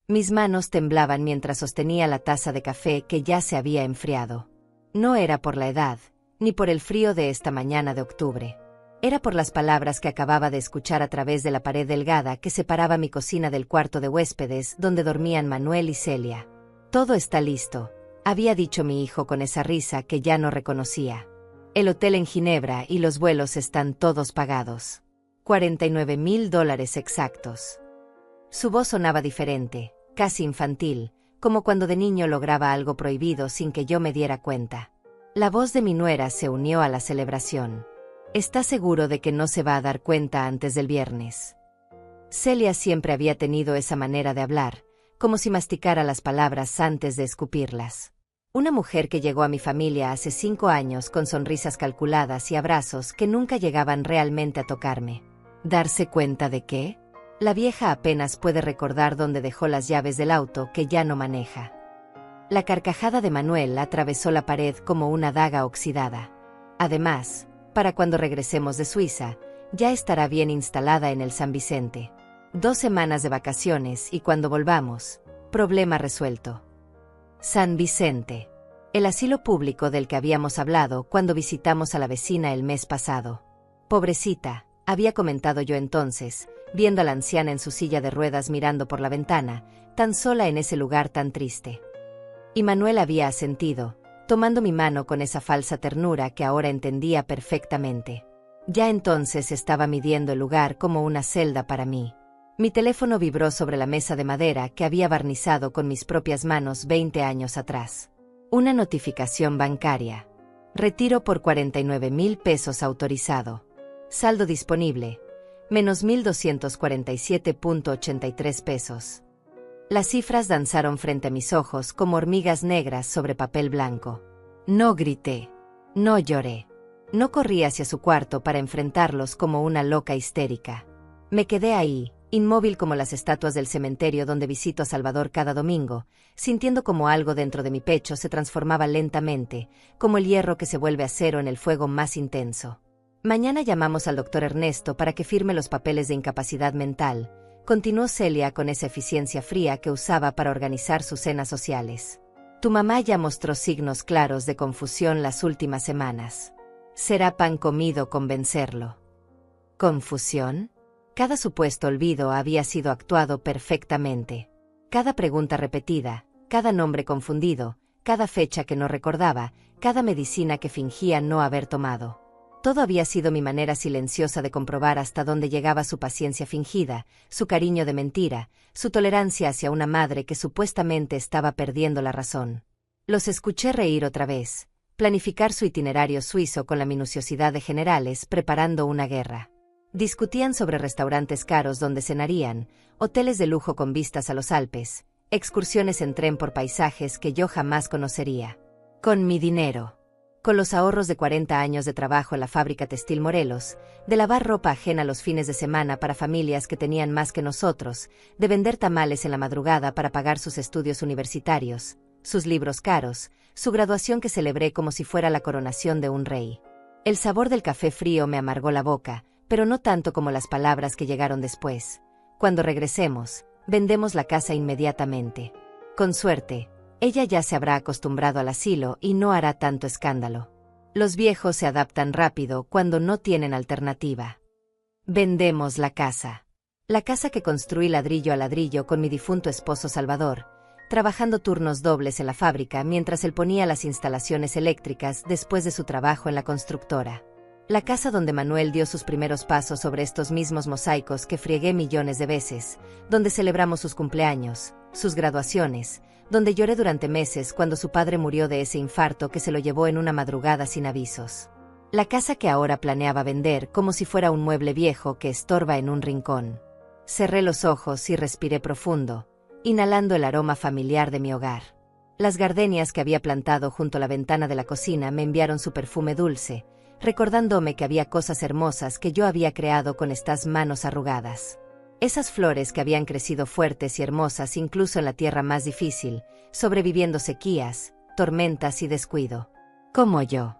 Mis manos temblaban mientras sostenía la taza de café que ya se había enfriado. No era por la edad, ni por el frío de esta mañana de octubre. Era por las palabras que acababa de escuchar a través de la pared delgada que separaba mi cocina del cuarto de huéspedes donde dormían Manuel y Celia. «Todo está listo», había dicho mi hijo con esa risa que ya no reconocía. «El hotel en Ginebra y los vuelos están todos pagados. $49,000 exactos». Su voz sonaba diferente, casi infantil, como cuando de niño lograba algo prohibido sin que yo me diera cuenta. La voz de mi nuera se unió a la celebración. «¿Está seguro de que no se va a dar cuenta antes del viernes?» Celia siempre había tenido esa manera de hablar, como si masticara las palabras antes de escupirlas. Una mujer que llegó a mi familia hace 5 años con sonrisas calculadas y abrazos que nunca llegaban realmente a tocarme. ¿Darse cuenta de qué? La vieja apenas puede recordar dónde dejó las llaves del auto que ya no maneja. La carcajada de Manuel atravesó la pared como una daga oxidada. Además, para cuando regresemos de Suiza, ya estará bien instalada en el San Vicente. 2 semanas de vacaciones y cuando volvamos, problema resuelto. San Vicente. El asilo público del que habíamos hablado cuando visitamos a la vecina el mes pasado. Pobrecita, había comentado yo entonces, viendo a la anciana en su silla de ruedas mirando por la ventana, tan sola en ese lugar tan triste. Y Manuel había asentido, tomando mi mano con esa falsa ternura que ahora entendía perfectamente. Ya entonces estaba midiendo el lugar como una celda para mí. Mi teléfono vibró sobre la mesa de madera que había barnizado con mis propias manos 20 años atrás. Una notificación bancaria. Retiro por 49,000 pesos autorizado. Saldo disponible, menos 1,247,83 pesos. Las cifras danzaron frente a mis ojos como hormigas negras sobre papel blanco. No grité. No lloré. No corrí hacia su cuarto para enfrentarlos como una loca histérica. Me quedé ahí, inmóvil como las estatuas del cementerio donde visito a Salvador cada domingo, sintiendo como algo dentro de mi pecho se transformaba lentamente, como el hierro que se vuelve acero en el fuego más intenso. Mañana llamamos al doctor Ernesto para que firme los papeles de incapacidad mental, continuó Celia con esa eficiencia fría que usaba para organizar sus cenas sociales. Tu mamá ya mostró signos claros de confusión las últimas semanas. Será pan comido convencerlo. ¿Confusión? Cada supuesto olvido había sido actuado perfectamente. Cada pregunta repetida, cada nombre confundido, cada fecha que no recordaba, cada medicina que fingía no haber tomado. Todo había sido mi manera silenciosa de comprobar hasta dónde llegaba su paciencia fingida, su cariño de mentira, su tolerancia hacia una madre que supuestamente estaba perdiendo la razón. Los escuché reír otra vez, planificar su itinerario suizo con la minuciosidad de generales preparando una guerra. Discutían sobre restaurantes caros donde cenarían, hoteles de lujo con vistas a los Alpes, excursiones en tren por paisajes que yo jamás conocería. Con mi dinero. Con los ahorros de 40 años de trabajo en la fábrica textil Morelos, de lavar ropa ajena los fines de semana para familias que tenían más que nosotros, de vender tamales en la madrugada para pagar sus estudios universitarios, sus libros caros, su graduación que celebré como si fuera la coronación de un rey. El sabor del café frío me amargó la boca, pero no tanto como las palabras que llegaron después. Cuando regresemos, vendemos la casa inmediatamente. Con suerte, ella ya se habrá acostumbrado al asilo y no hará tanto escándalo. Los viejos se adaptan rápido cuando no tienen alternativa. Vendemos la casa. La casa que construí ladrillo a ladrillo con mi difunto esposo Salvador, trabajando turnos dobles en la fábrica mientras él ponía las instalaciones eléctricas después de su trabajo en la constructora. La casa donde Manuel dio sus primeros pasos sobre estos mismos mosaicos que friegué millones de veces, donde celebramos sus cumpleaños, sus graduaciones, donde lloré durante meses cuando su padre murió de ese infarto que se lo llevó en una madrugada sin avisos. La casa que ahora planeaba vender como si fuera un mueble viejo que estorba en un rincón. Cerré los ojos y respiré profundo, inhalando el aroma familiar de mi hogar. Las gardenias que había plantado junto a la ventana de la cocina me enviaron su perfume dulce, recordándome que había cosas hermosas que yo había creado con estas manos arrugadas. Esas flores que habían crecido fuertes y hermosas incluso en la tierra más difícil, sobreviviendo sequías, tormentas y descuido. Como yo.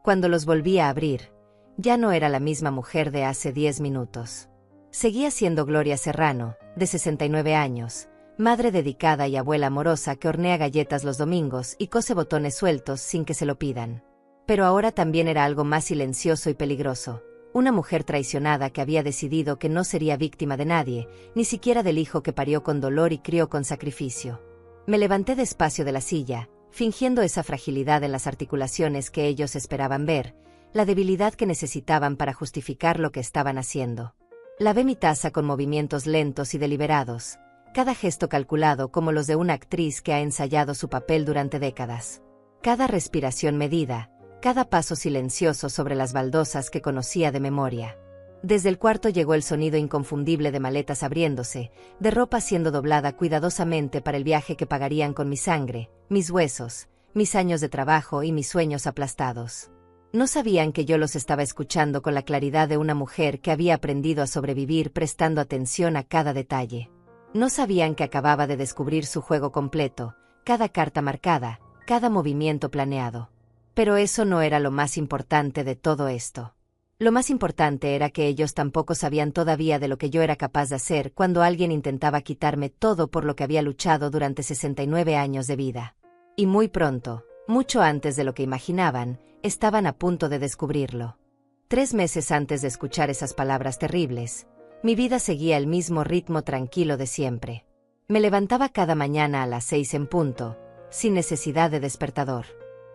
Cuando los volví a abrir, ya no era la misma mujer de hace 10 minutos. Seguía siendo Gloria Serrano, de 69 años, madre dedicada y abuela amorosa que hornea galletas los domingos y cose botones sueltos sin que se lo pidan. Pero ahora también era algo más silencioso y peligroso. Una mujer traicionada que había decidido que no sería víctima de nadie, ni siquiera del hijo que parió con dolor y crió con sacrificio. Me levanté despacio de la silla, fingiendo esa fragilidad en las articulaciones que ellos esperaban ver, la debilidad que necesitaban para justificar lo que estaban haciendo. Lavé mi taza con movimientos lentos y deliberados, cada gesto calculado como los de una actriz que ha ensayado su papel durante décadas. Cada respiración medida, cada paso silencioso sobre las baldosas que conocía de memoria. Desde el cuarto llegó el sonido inconfundible de maletas abriéndose, de ropa siendo doblada cuidadosamente para el viaje que pagarían con mi sangre, mis huesos, mis años de trabajo y mis sueños aplastados. No sabían que yo los estaba escuchando con la claridad de una mujer que había aprendido a sobrevivir prestando atención a cada detalle. No sabían que acababa de descubrir su juego completo, cada carta marcada, cada movimiento planeado. Pero eso no era lo más importante de todo esto. Lo más importante era que ellos tampoco sabían todavía de lo que yo era capaz de hacer cuando alguien intentaba quitarme todo por lo que había luchado durante 69 años de vida. Y muy pronto, mucho antes de lo que imaginaban, estaban a punto de descubrirlo. 3 meses antes de escuchar esas palabras terribles, mi vida seguía el mismo ritmo tranquilo de siempre. Me levantaba cada mañana a las 6 en punto, sin necesidad de despertador.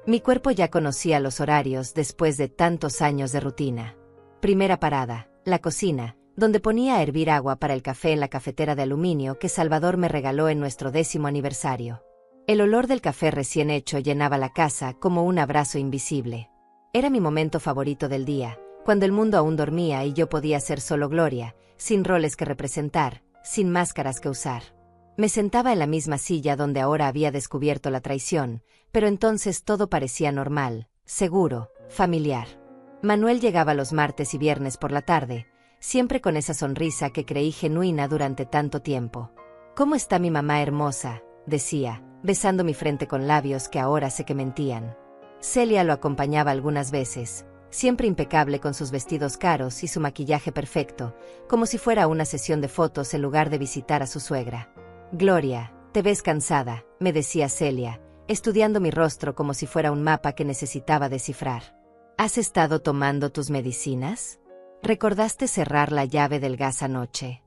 Mi cuerpo ya conocía los horarios después de tantos años de rutina. Primera parada, la cocina, donde ponía a hervir agua para el café en la cafetera de aluminio que Salvador me regaló en nuestro 10º aniversario. El olor del café recién hecho llenaba la casa como un abrazo invisible. Era mi momento favorito del día, cuando el mundo aún dormía y yo podía ser solo Gloria, sin roles que representar, sin máscaras que usar. Me sentaba en la misma silla donde ahora había descubierto la traición, pero entonces todo parecía normal, seguro, familiar. Manuel llegaba los martes y viernes por la tarde, siempre con esa sonrisa que creí genuina durante tanto tiempo. «¿Cómo está mi mamá hermosa?», decía, besando mi frente con labios que ahora sé que mentían. Celia lo acompañaba algunas veces, siempre impecable con sus vestidos caros y su maquillaje perfecto, como si fuera una sesión de fotos en lugar de visitar a su suegra. «Gloria, te ves cansada», me decía Celia, estudiando mi rostro como si fuera un mapa que necesitaba descifrar. «¿Has estado tomando tus medicinas? ¿Recordaste cerrar la llave del gas anoche?».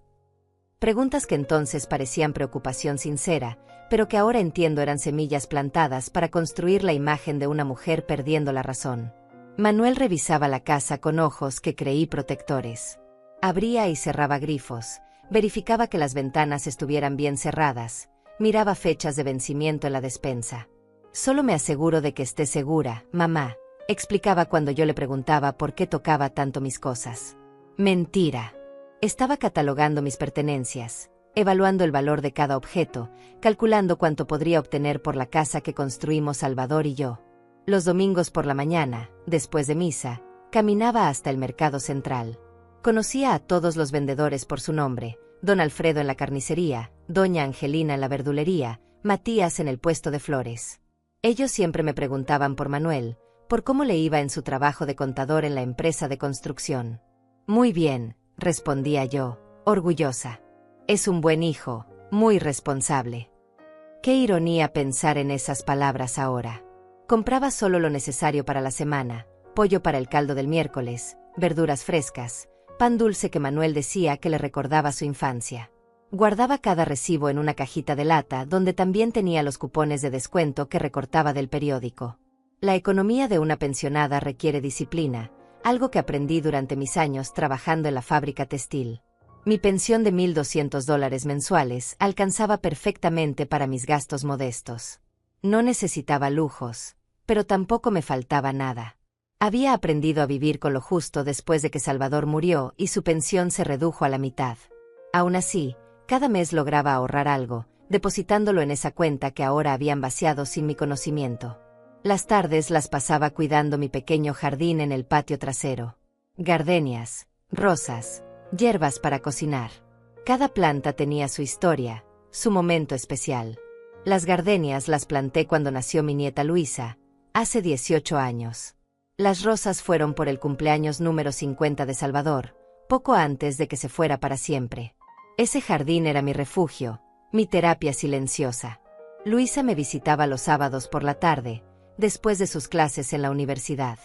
Preguntas que entonces parecían preocupación sincera, pero que ahora entiendo eran semillas plantadas para construir la imagen de una mujer perdiendo la razón. Manuel revisaba la casa con ojos que creí protectores. Abría y cerraba grifos, verificaba que las ventanas estuvieran bien cerradas, miraba fechas de vencimiento en la despensa. «Solo me aseguro de que esté segura, mamá», explicaba cuando yo le preguntaba por qué tocaba tanto mis cosas. Mentira. Estaba catalogando mis pertenencias, evaluando el valor de cada objeto, calculando cuánto podría obtener por la casa que construimos Salvador y yo. Los domingos por la mañana, después de misa, caminaba hasta el mercado central. Conocía a todos los vendedores por su nombre: don Alfredo en la carnicería, doña Angelina en la verdulería, Matías en el puesto de flores. Ellos siempre me preguntaban por Manuel, por cómo le iba en su trabajo de contador en la empresa de construcción. «Muy bien», respondía yo, orgullosa. «Es un buen hijo, muy responsable». Qué ironía pensar en esas palabras ahora. Compraba solo lo necesario para la semana: pollo para el caldo del miércoles, verduras frescas, pan dulce que Manuel decía que le recordaba su infancia. Guardaba cada recibo en una cajita de lata donde también tenía los cupones de descuento que recortaba del periódico. La economía de una pensionada requiere disciplina, algo que aprendí durante mis años trabajando en la fábrica textil. Mi pensión de $1,200 mensuales alcanzaba perfectamente para mis gastos modestos. No necesitaba lujos, pero tampoco me faltaba nada. Había aprendido a vivir con lo justo después de que Salvador murió y su pensión se redujo a la mitad. Aún así, cada mes lograba ahorrar algo, depositándolo en esa cuenta que ahora habían vaciado sin mi conocimiento. Las tardes las pasaba cuidando mi pequeño jardín en el patio trasero. Gardenias, rosas, hierbas para cocinar. Cada planta tenía su historia, su momento especial. Las gardenias las planté cuando nació mi nieta Luisa, hace 18 años. Las rosas fueron por el cumpleaños número 50 de Salvador, poco antes de que se fuera para siempre. Ese jardín era mi refugio, Mi terapia silenciosa. Luisa me visitaba los sábados por la tarde, después de sus clases en la universidad.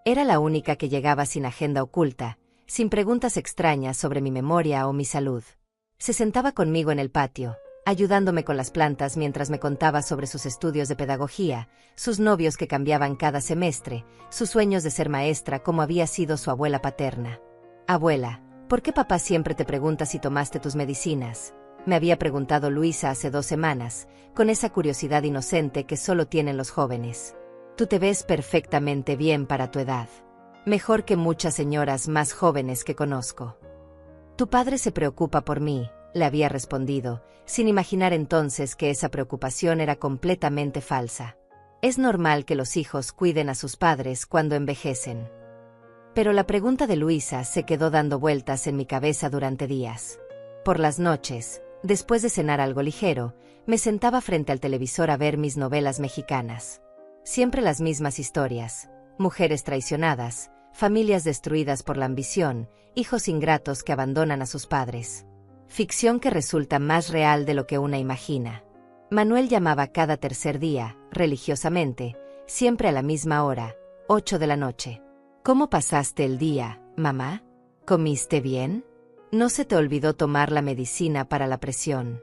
Era la única que llegaba sin agenda oculta, sin preguntas extrañas sobre mi memoria o mi salud. Se sentaba conmigo en el patio, ayudándome con las plantas mientras me contaba sobre sus estudios de pedagogía, sus novios que cambiaban cada semestre, sus sueños de ser maestra como había sido su abuela paterna. Abuela, ¿por qué papá siempre te pregunta si tomaste tus medicinas? Me había preguntado Luisa hace 2 semanas, con esa curiosidad inocente que solo tienen los jóvenes. Tú te ves perfectamente bien para tu edad. Mejor que muchas señoras más jóvenes que conozco. Tu padre se preocupa por mí, le había respondido, sin imaginar entonces que esa preocupación era completamente falsa. Es normal que los hijos cuiden a sus padres cuando envejecen. Pero la pregunta de Luisa se quedó dando vueltas en mi cabeza durante días. Por las noches, después de cenar algo ligero, me sentaba frente al televisor a ver mis novelas mexicanas. Siempre las mismas historias: mujeres traicionadas, familias destruidas por la ambición, hijos ingratos que abandonan a sus padres. Ficción que resulta más real de lo que una imagina. Manuel llamaba cada tercer día, religiosamente, siempre a la misma hora, 8 de la noche. ¿Cómo pasaste el día, mamá? ¿Comiste bien? ¿No se te olvidó tomar la medicina para la presión?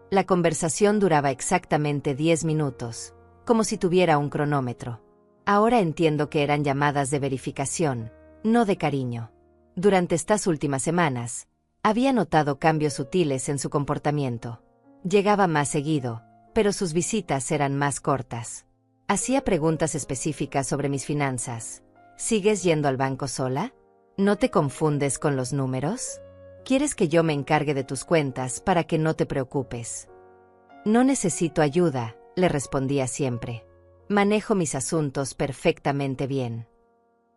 La conversación duraba exactamente 10 minutos, como si tuviera un cronómetro. Ahora entiendo que eran llamadas de verificación, no de cariño. Durante estas últimas semanas, había notado cambios sutiles en su comportamiento. Llegaba más seguido, pero sus visitas eran más cortas. Hacía preguntas específicas sobre mis finanzas. ¿Sigues yendo al banco sola? ¿No te confundes con los números? ¿Quieres que yo me encargue de tus cuentas para que no te preocupes? No necesito ayuda, le respondía siempre. Manejo mis asuntos perfectamente bien.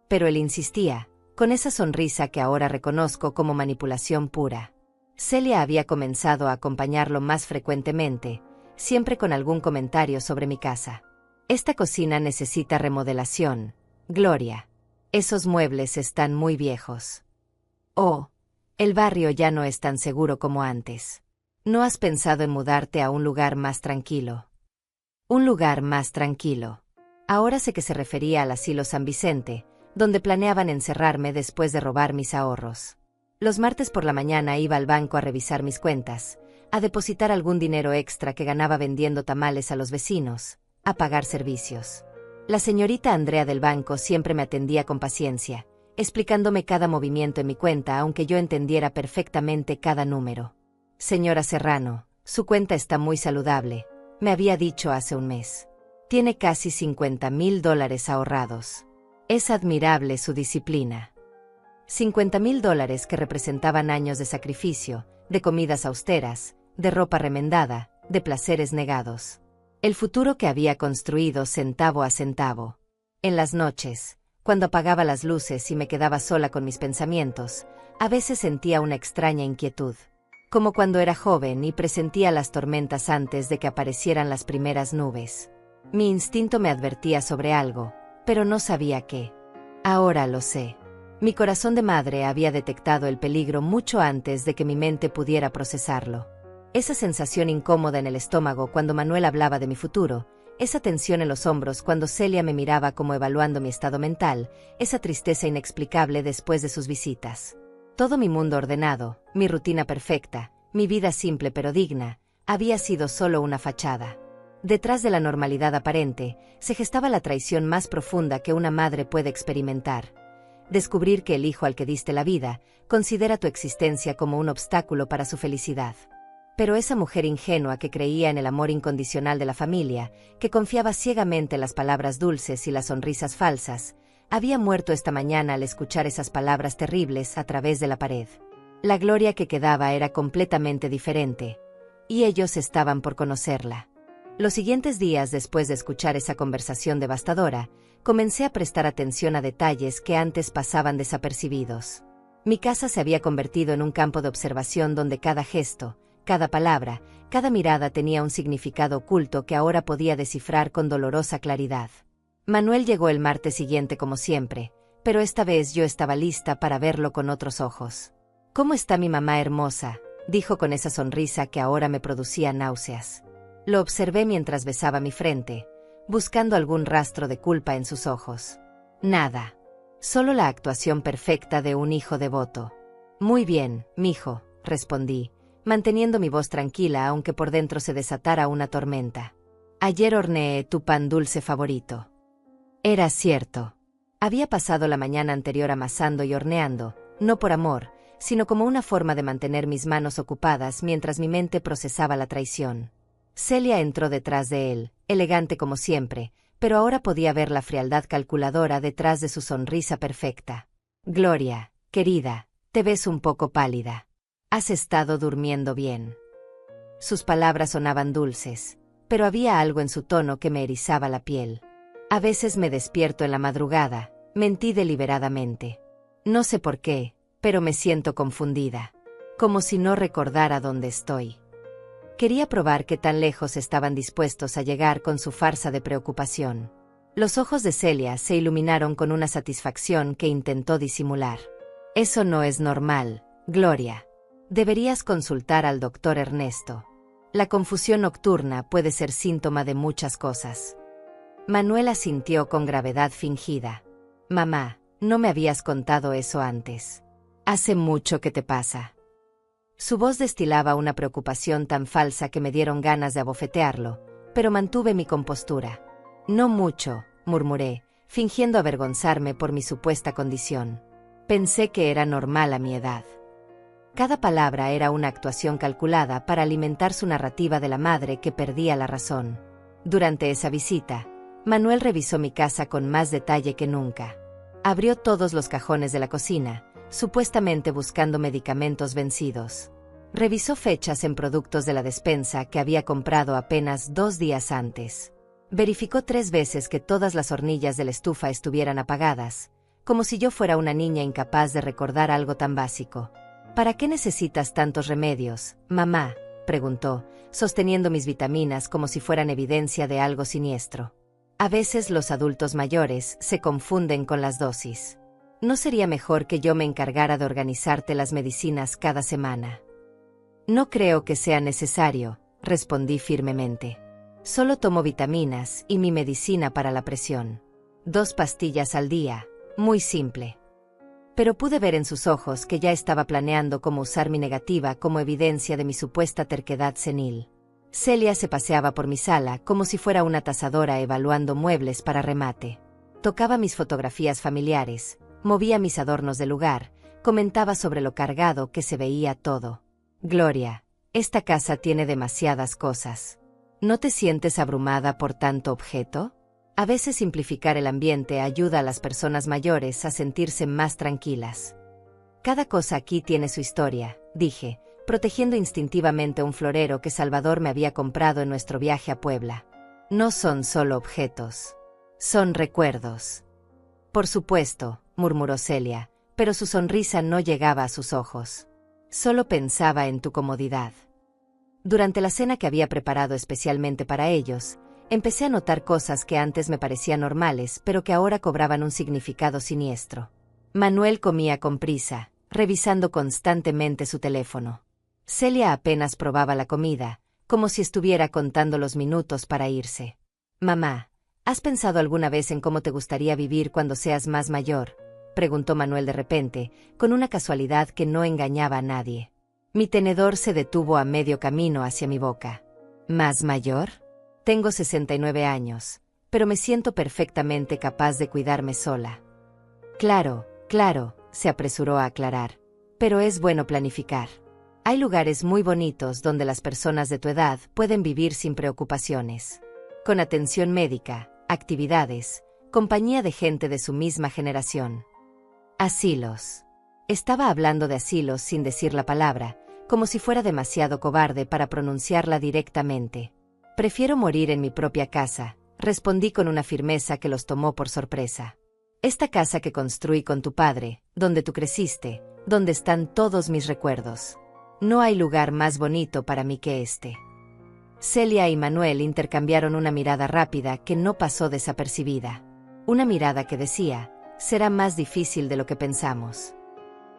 Pero él insistía, con esa sonrisa que ahora reconozco como manipulación pura. Celia había comenzado a acompañarlo más frecuentemente, siempre con algún comentario sobre mi casa. Esta cocina necesita remodelación, Gloria. Esos muebles están muy viejos. Oh, el barrio ya no es tan seguro como antes. ¿No has pensado en mudarte a un lugar más tranquilo? Un lugar más tranquilo. Ahora sé que se refería al asilo San Vicente, donde planeaban encerrarme después de robar mis ahorros. Los martes por la mañana iba al banco a revisar mis cuentas, a depositar algún dinero extra que ganaba vendiendo tamales a los vecinos, a pagar servicios. La señorita Andrea del banco siempre me atendía con paciencia, explicándome cada movimiento en mi cuenta aunque yo entendiera perfectamente cada número. Señora Serrano, su cuenta está muy saludable, me había dicho hace un mes. Tiene casi $50,000 ahorrados. Es admirable su disciplina. $50,000 que representaban años de sacrificio, de comidas austeras, de ropa remendada, de placeres negados. El futuro que había construido centavo a centavo. En las noches, cuando apagaba las luces y me quedaba sola con mis pensamientos, a veces sentía una extraña inquietud. Como cuando era joven y presentía las tormentas antes de que aparecieran las primeras nubes. Mi instinto me advertía sobre algo, pero no sabía qué. Ahora lo sé. Mi corazón de madre había detectado el peligro mucho antes de que mi mente pudiera procesarlo. Esa sensación incómoda en el estómago cuando Manuel hablaba de mi futuro, esa tensión en los hombros cuando Celia me miraba como evaluando mi estado mental, esa tristeza inexplicable después de sus visitas. Todo mi mundo ordenado, mi rutina perfecta, mi vida simple pero digna, había sido solo una fachada. Detrás de la normalidad aparente, se gestaba la traición más profunda que una madre puede experimentar. Descubrir que el hijo al que diste la vida, considera tu existencia como un obstáculo para su felicidad. Pero esa mujer ingenua que creía en el amor incondicional de la familia, que confiaba ciegamente en las palabras dulces y las sonrisas falsas, había muerto esta mañana al escuchar esas palabras terribles a través de la pared. La Gloria que quedaba era completamente diferente, y ellos estaban por conocerla. Los siguientes días después de escuchar esa conversación devastadora, comencé a prestar atención a detalles que antes pasaban desapercibidos. Mi casa se había convertido en un campo de observación donde cada gesto, cada palabra, cada mirada tenía un significado oculto que ahora podía descifrar con dolorosa claridad. Manuel llegó el martes siguiente como siempre, pero esta vez yo estaba lista para verlo con otros ojos. «¿Cómo está mi mamá hermosa?», dijo con esa sonrisa que ahora me producía náuseas. Lo observé mientras besaba mi frente, buscando algún rastro de culpa en sus ojos. Nada. Solo la actuación perfecta de un hijo devoto. Muy bien, mijo, respondí, manteniendo mi voz tranquila aunque por dentro se desatara una tormenta. Ayer horneé tu pan dulce favorito. Era cierto. Había pasado la mañana anterior amasando y horneando, no por amor, sino como una forma de mantener mis manos ocupadas mientras mi mente procesaba la traición. Celia entró detrás de él, elegante como siempre, pero ahora podía ver la frialdad calculadora detrás de su sonrisa perfecta. Gloria, querida, te ves un poco pálida. ¿Has estado durmiendo bien? Sus palabras sonaban dulces, pero había algo en su tono que me erizaba la piel. A veces me despierto en la madrugada, mentí deliberadamente. No sé por qué, pero me siento confundida, como si no recordara dónde estoy. Quería probar qué tan lejos estaban dispuestos a llegar con su farsa de preocupación. Los ojos de Celia se iluminaron con una satisfacción que intentó disimular. Eso no es normal, Gloria. Deberías consultar al doctor Ernesto. La confusión nocturna puede ser síntoma de muchas cosas. Manuel asintió con gravedad fingida. Mamá, no me habías contado eso antes. Hace mucho que te pasa. Su voz destilaba una preocupación tan falsa que me dieron ganas de abofetearlo, pero mantuve mi compostura. No mucho, murmuré, fingiendo avergonzarme por mi supuesta condición. Pensé que era normal a mi edad. Cada palabra era una actuación calculada para alimentar su narrativa de la madre que perdía la razón. Durante esa visita, Manuel revisó mi casa con más detalle que nunca. Abrió todos los cajones de la cocina, supuestamente buscando medicamentos vencidos. Revisó fechas en productos de la despensa que había comprado apenas 2 días antes. Verificó 3 veces que todas las hornillas de la estufa estuvieran apagadas, como si yo fuera una niña incapaz de recordar algo tan básico. ¿Para qué necesitas tantos remedios, mamá?, preguntó, sosteniendo mis vitaminas como si fueran evidencia de algo siniestro. A veces los adultos mayores se confunden con las dosis. ¿No sería mejor que yo me encargara de organizarte las medicinas cada semana? No creo que sea necesario, respondí firmemente. Solo tomo vitaminas y mi medicina para la presión. 2 pastillas al día, muy simple. Pero pude ver en sus ojos que ya estaba planeando cómo usar mi negativa como evidencia de mi supuesta terquedad senil. Celia se paseaba por mi sala como si fuera una tasadora evaluando muebles para remate. Tocaba mis fotografías familiares, movía mis adornos del lugar, comentaba sobre lo cargado que se veía todo. Gloria, esta casa tiene demasiadas cosas. ¿No te sientes abrumada por tanto objeto? A veces simplificar el ambiente ayuda a las personas mayores a sentirse más tranquilas. Cada cosa aquí tiene su historia, dije, protegiendo instintivamente un florero que Salvador me había comprado en nuestro viaje a Puebla. No son solo objetos. Son recuerdos. Por supuesto, murmuró Celia, pero su sonrisa no llegaba a sus ojos. Solo pensaba en tu comodidad. Durante la cena que había preparado especialmente para ellos, empecé a notar cosas que antes me parecían normales, pero que ahora cobraban un significado siniestro. Manuel comía con prisa, revisando constantemente su teléfono. Celia apenas probaba la comida, como si estuviera contando los minutos para irse. Mamá, ¿has pensado alguna vez en cómo te gustaría vivir cuando seas más mayor?, preguntó Manuel de repente, con una casualidad que no engañaba a nadie. Mi tenedor se detuvo a medio camino hacia mi boca. ¿Más mayor? Tengo 69 años, pero me siento perfectamente capaz de cuidarme sola. Claro, se apresuró a aclarar. Pero es bueno planificar. Hay lugares muy bonitos donde las personas de tu edad pueden vivir sin preocupaciones. Con atención médica, actividades, compañía de gente de su misma generación. Asilos. Estaba hablando de asilos sin decir la palabra, como si fuera demasiado cobarde para pronunciarla directamente. Prefiero morir en mi propia casa, respondí con una firmeza que los tomó por sorpresa. Esta casa que construí con tu padre, donde tú creciste, donde están todos mis recuerdos. No hay lugar más bonito para mí que este. Celia y Manuel intercambiaron una mirada rápida que no pasó desapercibida. Una mirada que decía, será más difícil de lo que pensamos.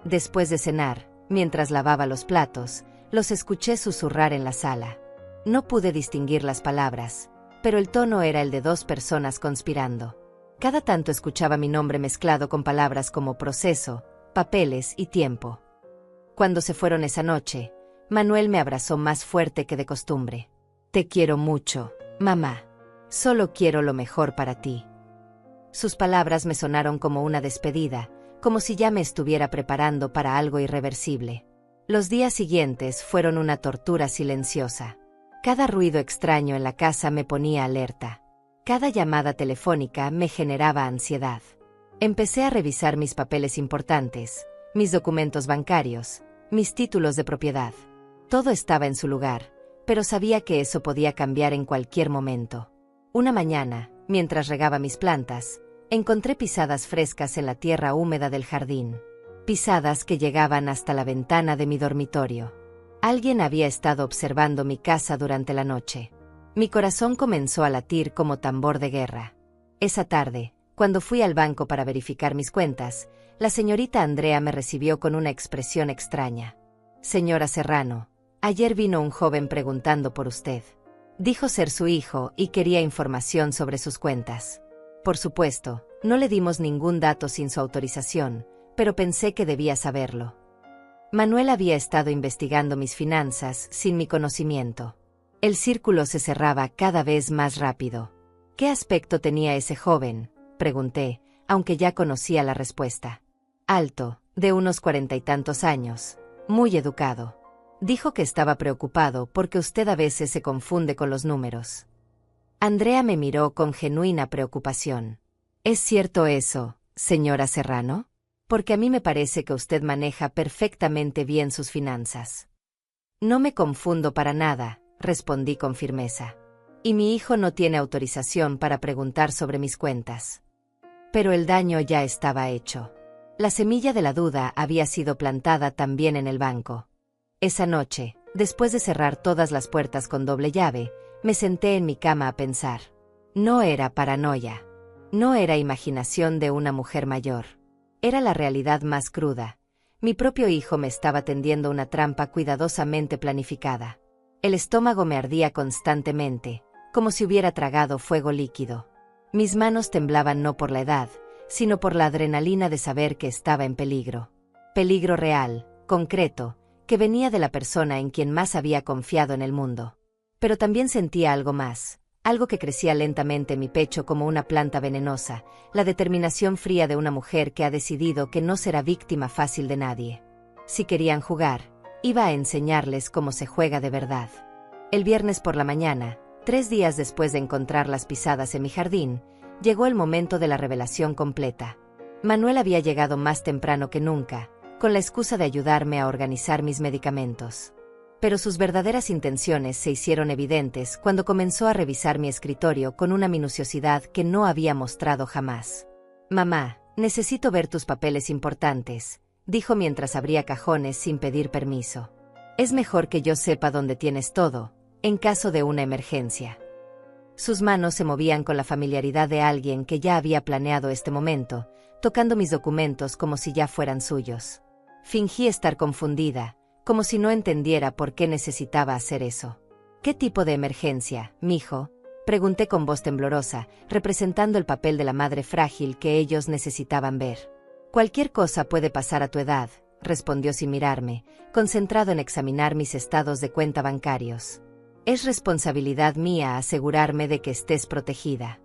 Después de cenar, mientras lavaba los platos, Los escuché susurrar en la sala. No pude distinguir las palabras, pero el tono era el de dos personas conspirando. Cada tanto escuchaba mi nombre mezclado con palabras como proceso, papeles y tiempo. Cuando se fueron esa noche, Manuel me abrazó más fuerte que de costumbre. Te quiero mucho, mamá. Solo quiero lo mejor para ti. Sus palabras me sonaron como una despedida, como si ya me estuviera preparando para algo irreversible. Los días siguientes fueron una tortura silenciosa. Cada ruido extraño en la casa me ponía alerta. Cada llamada telefónica me generaba ansiedad. Empecé a revisar mis papeles importantes, mis documentos bancarios, mis títulos de propiedad. Todo estaba en su lugar, pero sabía que eso podía cambiar en cualquier momento. Una mañana, mientras regaba mis plantas, encontré pisadas frescas en la tierra húmeda del jardín. Pisadas que llegaban hasta la ventana de mi dormitorio. Alguien había estado observando mi casa durante la noche. Mi corazón comenzó a latir como tambor de guerra. Esa tarde, cuando fui al banco para verificar mis cuentas, la señorita Andrea me recibió con una expresión extraña. Señora Serrano, ayer vino un joven preguntando por usted. Dijo ser su hijo y quería información sobre sus cuentas. Por supuesto, no le dimos ningún dato sin su autorización, pero pensé que debía saberlo. Manuel había estado investigando mis finanzas sin mi conocimiento. El círculo se cerraba cada vez más rápido. ¿Qué aspecto tenía ese joven?, pregunté, aunque ya conocía la respuesta. Alto, de unos 40 y tantos años, muy educado. Dijo que estaba preocupado porque usted a veces se confunde con los números. Andrea me miró con genuina preocupación. ¿Es cierto eso, señora Serrano? Porque a mí me parece que usted maneja perfectamente bien sus finanzas. No me confundo para nada, respondí con firmeza. Y mi hijo no tiene autorización para preguntar sobre mis cuentas. Pero el daño ya estaba hecho. La semilla de la duda había sido plantada también en el banco. Esa noche, después de cerrar todas las puertas con doble llave, me senté en mi cama a pensar. No era paranoia. No era imaginación de una mujer mayor. Era la realidad más cruda. Mi propio hijo me estaba tendiendo una trampa cuidadosamente planificada. El estómago me ardía constantemente, como si hubiera tragado fuego líquido. Mis manos temblaban no por la edad, sino por la adrenalina de saber que estaba en peligro. Peligro real, concreto, que venía de la persona en quien más había confiado en el mundo. Pero también sentía algo más, algo que crecía lentamente en mi pecho como una planta venenosa, la determinación fría de una mujer que ha decidido que no será víctima fácil de nadie. Si querían jugar, iba a enseñarles cómo se juega de verdad. El viernes por la mañana, 3 días después de encontrar las pisadas en mi jardín, llegó el momento de la revelación completa. Manuel había llegado más temprano que nunca, con la excusa de ayudarme a organizar mis medicamentos. Pero sus verdaderas intenciones se hicieron evidentes cuando comenzó a revisar mi escritorio con una minuciosidad que no había mostrado jamás. «Mamá, necesito ver tus papeles importantes», dijo mientras abría cajones sin pedir permiso. «Es mejor que yo sepa dónde tienes todo, en caso de una emergencia». Sus manos se movían con la familiaridad de alguien que ya había planeado este momento, tocando mis documentos como si ya fueran suyos. Fingí estar confundida, como si no entendiera por qué necesitaba hacer eso. «¿Qué tipo de emergencia, mijo?», pregunté con voz temblorosa, representando el papel de la madre frágil que ellos necesitaban ver. «Cualquier cosa puede pasar a tu edad», respondió sin mirarme, concentrado en examinar mis estados de cuenta bancarios. «Es responsabilidad mía asegurarme de que estés protegida».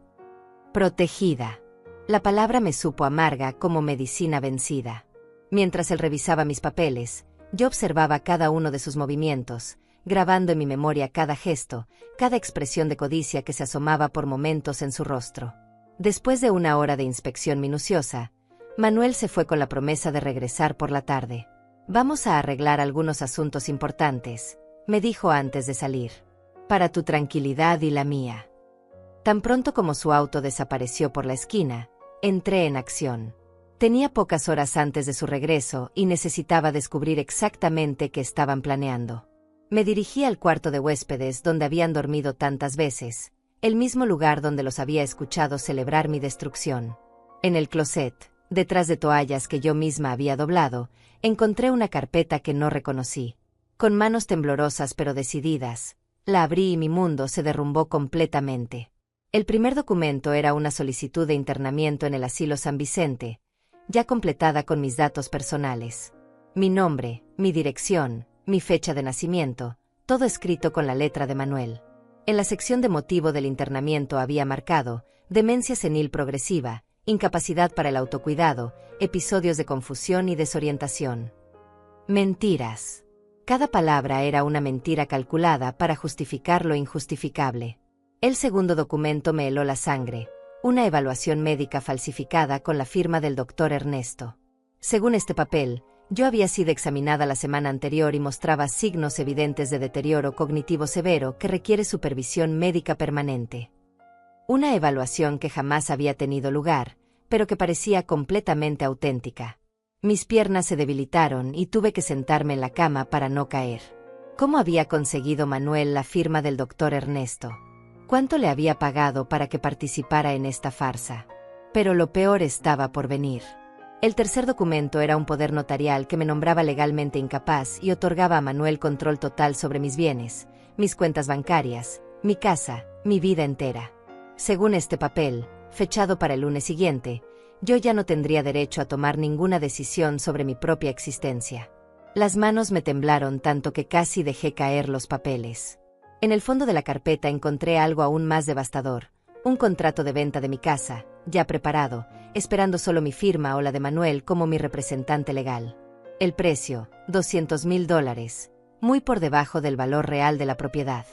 Protegida. La palabra me supo amarga como medicina vencida. Mientras él revisaba mis papeles, yo observaba cada uno de sus movimientos, grabando en mi memoria cada gesto, cada expresión de codicia que se asomaba por momentos en su rostro. Después de una hora de inspección minuciosa, Manuel se fue con la promesa de regresar por la tarde. «Vamos a arreglar algunos asuntos importantes», me dijo antes de salir. «Para tu tranquilidad y la mía». Tan pronto como su auto desapareció por la esquina, entré en acción. Tenía pocas horas antes de su regreso y necesitaba descubrir exactamente qué estaban planeando. Me dirigí al cuarto de huéspedes donde habían dormido tantas veces, el mismo lugar donde los había escuchado celebrar mi destrucción. En el closet, detrás de toallas que yo misma había doblado, encontré una carpeta que no reconocí. Con manos temblorosas pero decididas, la abrí y mi mundo se derrumbó completamente. El primer documento era una solicitud de internamiento en el asilo San Vicente, ya completada con mis datos personales. Mi nombre, mi dirección, mi fecha de nacimiento, todo escrito con la letra de Manuel. En la sección de motivo del internamiento había marcado: demencia senil progresiva, incapacidad para el autocuidado, episodios de confusión y desorientación. Mentiras. Cada palabra era una mentira calculada para justificar lo injustificable. El segundo documento me heló la sangre: una evaluación médica falsificada con la firma del doctor Ernesto. Según este papel, yo había sido examinada la semana anterior y mostraba signos evidentes de deterioro cognitivo severo que requiere supervisión médica permanente. Una evaluación que jamás había tenido lugar, pero que parecía completamente auténtica. Mis piernas se debilitaron y tuve que sentarme en la cama para no caer. ¿Cómo había conseguido Manuel la firma del doctor Ernesto? ¿Cuánto le había pagado para que participara en esta farsa? Pero lo peor estaba por venir. El tercer documento era un poder notarial que me nombraba legalmente incapaz y otorgaba a Manuel control total sobre mis bienes, mis cuentas bancarias, mi casa, mi vida entera. Según este papel, fechado para el lunes siguiente, yo ya no tendría derecho a tomar ninguna decisión sobre mi propia existencia. Las manos me temblaron tanto que casi dejé caer los papeles. En el fondo de la carpeta encontré algo aún más devastador: un contrato de venta de mi casa, ya preparado, esperando solo mi firma o la de Manuel como mi representante legal. El precio, $200,000, muy por debajo del valor real de la propiedad.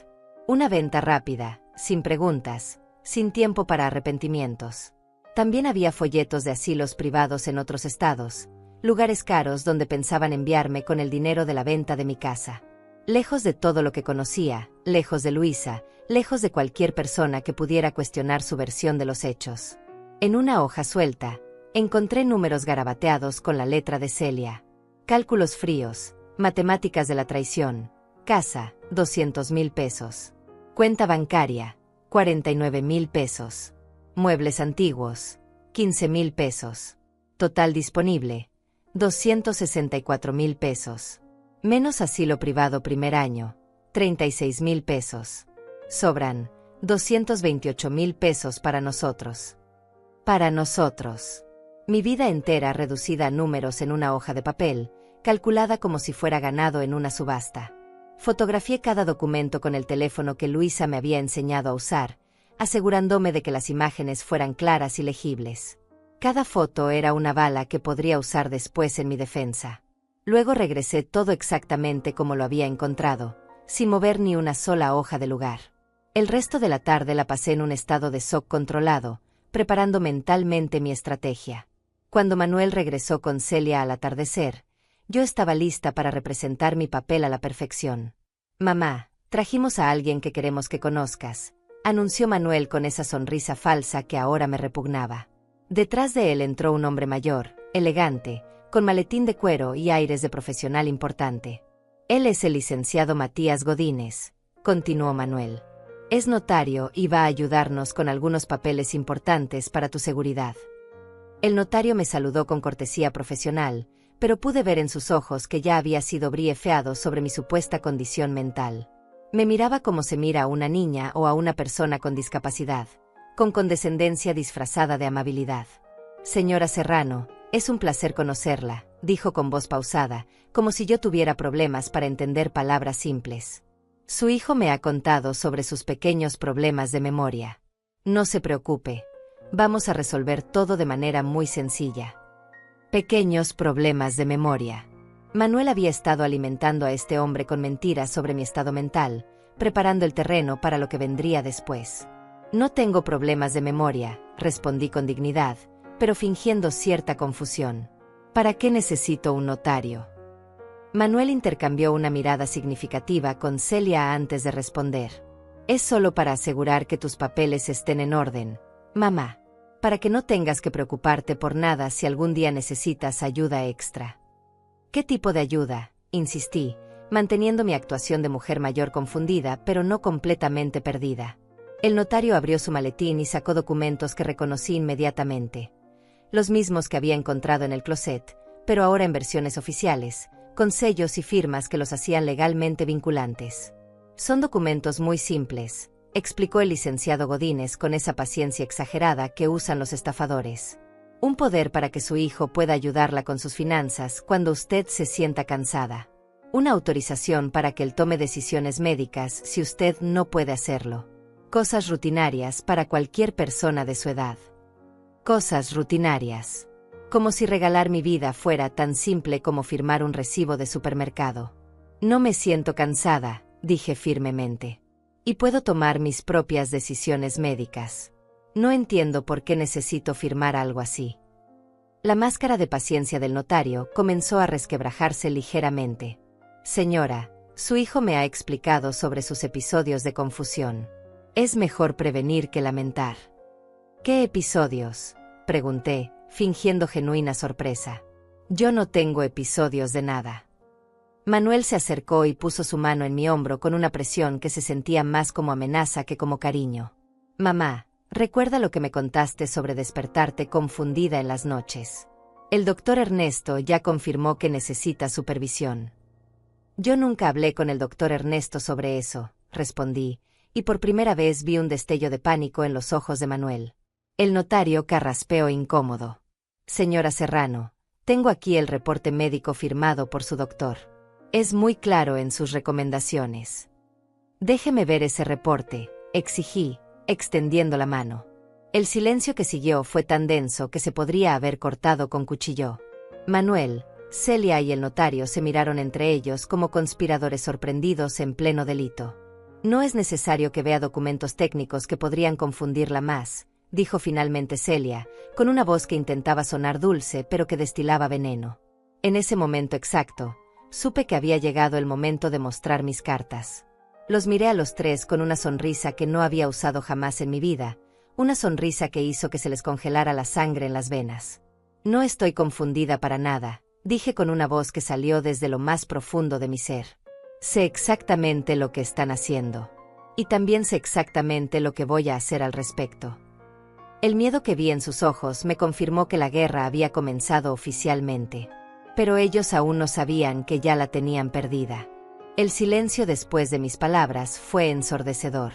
Una venta rápida, sin preguntas, sin tiempo para arrepentimientos. También había folletos de asilos privados en otros estados, lugares caros donde pensaban enviarme con el dinero de la venta de mi casa. Lejos de todo lo que conocía, lejos de Luisa, lejos de cualquier persona que pudiera cuestionar su versión de los hechos. En una hoja suelta, encontré números garabateados con la letra de Celia. Cálculos fríos, matemáticas de la traición. Casa, $200,000. Cuenta bancaria, $49,000. Muebles antiguos, $15,000. Total disponible, $264,000. Menos asilo privado primer año, $36,000. Sobran, $228,000 para nosotros. Para nosotros. Mi vida entera reducida a números en una hoja de papel, calculada como si fuera ganado en una subasta. Fotografié cada documento con el teléfono que Luisa me había enseñado a usar, asegurándome de que las imágenes fueran claras y legibles. Cada foto era una bala que podría usar después en mi defensa. Luego regresé todo exactamente como lo había encontrado, sin mover ni una sola hoja del lugar. El resto de la tarde la pasé en un estado de shock controlado, preparando mentalmente mi estrategia. Cuando Manuel regresó con Celia al atardecer, yo estaba lista para representar mi papel a la perfección. «Mamá, trajimos a alguien que queremos que conozcas», anunció Manuel con esa sonrisa falsa que ahora me repugnaba. Detrás de él entró un hombre mayor, elegante, con maletín de cuero y aires de profesional importante. «Él es el licenciado Matías Godínez», continuó Manuel. «Es notario y va a ayudarnos con algunos papeles importantes para tu seguridad». El notario me saludó con cortesía profesional, pero pude ver en sus ojos que ya había sido briefeado sobre mi supuesta condición mental. Me miraba como se mira a una niña o a una persona con discapacidad, con condescendencia disfrazada de amabilidad. «Señora Serrano, es un placer conocerla», dijo con voz pausada, como si yo tuviera problemas para entender palabras simples. «Su hijo me ha contado sobre sus pequeños problemas de memoria. No se preocupe, vamos a resolver todo de manera muy sencilla». Pequeños problemas de memoria. Manuel había estado alimentando a este hombre con mentiras sobre mi estado mental, preparando el terreno para lo que vendría después. «No tengo problemas de memoria», respondí con dignidad, pero fingiendo cierta confusión. «¿Para qué necesito un notario?». Manuel intercambió una mirada significativa con Celia antes de responder. «Es solo para asegurar que tus papeles estén en orden, mamá, para que no tengas que preocuparte por nada si algún día necesitas ayuda extra». «¿Qué tipo de ayuda?», insistí, manteniendo mi actuación de mujer mayor confundida pero no completamente perdida. El notario abrió su maletín y sacó documentos que reconocí inmediatamente. Los mismos que había encontrado en el closet, pero ahora en versiones oficiales, con sellos y firmas que los hacían legalmente vinculantes. Son documentos muy simples, explicó el licenciado Godínez con esa paciencia exagerada que usan los estafadores. Un poder para que su hijo pueda ayudarla con sus finanzas cuando usted se sienta cansada. Una autorización para que él tome decisiones médicas si usted no puede hacerlo. Cosas rutinarias para cualquier persona de su edad. Cosas rutinarias. Como si regalar mi vida fuera tan simple como firmar un recibo de supermercado. No me siento cansada, dije firmemente. Y puedo tomar mis propias decisiones médicas. No entiendo por qué necesito firmar algo así. La máscara de paciencia del notario comenzó a resquebrajarse ligeramente. Señora, su hijo me ha explicado sobre sus episodios de confusión. Es mejor prevenir que lamentar. ¿Qué episodios?, pregunté, fingiendo genuina sorpresa. Yo no tengo episodios de nada. Manuel se acercó y puso su mano en mi hombro con una presión que se sentía más como amenaza que como cariño. Mamá, recuerda lo que me contaste sobre despertarte confundida en las noches. El doctor Ernesto ya confirmó que necesita supervisión. Yo nunca hablé con el doctor Ernesto sobre eso, respondí, y por primera vez vi un destello de pánico en los ojos de Manuel. El notario carraspeó incómodo. Señora Serrano, tengo aquí el reporte médico firmado por su doctor. Es muy claro en sus recomendaciones. Déjeme ver ese reporte, exigí, extendiendo la mano. El silencio que siguió fue tan denso que se podría haber cortado con cuchillo. Manuel, Celia y el notario se miraron entre ellos como conspiradores sorprendidos en pleno delito. No es necesario que vea documentos técnicos que podrían confundirla más, dijo finalmente Celia, con una voz que intentaba sonar dulce pero que destilaba veneno. En ese momento exacto, supe que había llegado el momento de mostrar mis cartas. Los miré a los tres con una sonrisa que no había usado jamás en mi vida, una sonrisa que hizo que se les congelara la sangre en las venas. No estoy confundida para nada, dije con una voz que salió desde lo más profundo de mi ser. Sé exactamente lo que están haciendo. Y también sé exactamente lo que voy a hacer al respecto. El miedo que vi en sus ojos me confirmó que la guerra había comenzado oficialmente. Pero ellos aún no sabían que ya la tenían perdida. El silencio después de mis palabras fue ensordecedor.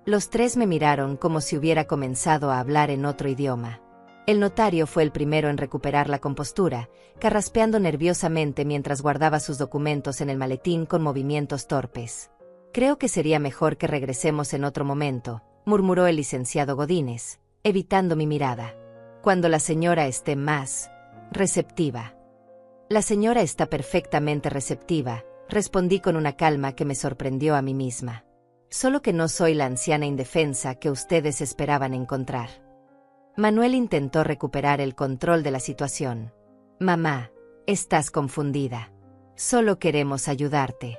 Los tres me miraron como si hubiera comenzado a hablar en otro idioma. El notario fue el primero en recuperar la compostura, carraspeando nerviosamente mientras guardaba sus documentos en el maletín con movimientos torpes. Creo que sería mejor que regresemos en otro momento, murmuró el licenciado Godínez, evitando mi mirada. Cuando la señora esté más receptiva. La señora está perfectamente receptiva, respondí con una calma que me sorprendió a mí misma. Solo que no soy la anciana indefensa que ustedes esperaban encontrar. Manuel intentó recuperar el control de la situación. Mamá, estás confundida. Solo queremos ayudarte.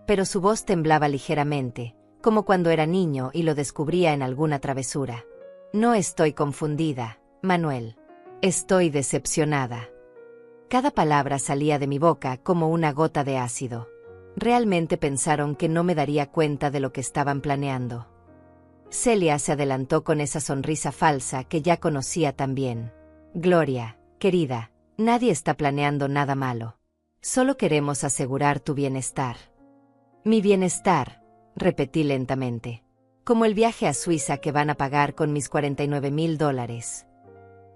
Pero su voz temblaba ligeramente, como cuando era niño y lo descubría en alguna travesura. No estoy confundida, Manuel. Estoy decepcionada. Cada palabra salía de mi boca como una gota de ácido. Realmente pensaron que no me daría cuenta de lo que estaban planeando. Celia se adelantó con esa sonrisa falsa que ya conocía tan bien. Gloria, querida, nadie está planeando nada malo. Solo queremos asegurar tu bienestar. Mi bienestar, repetí lentamente. Como el viaje a Suiza que van a pagar con mis $49,000.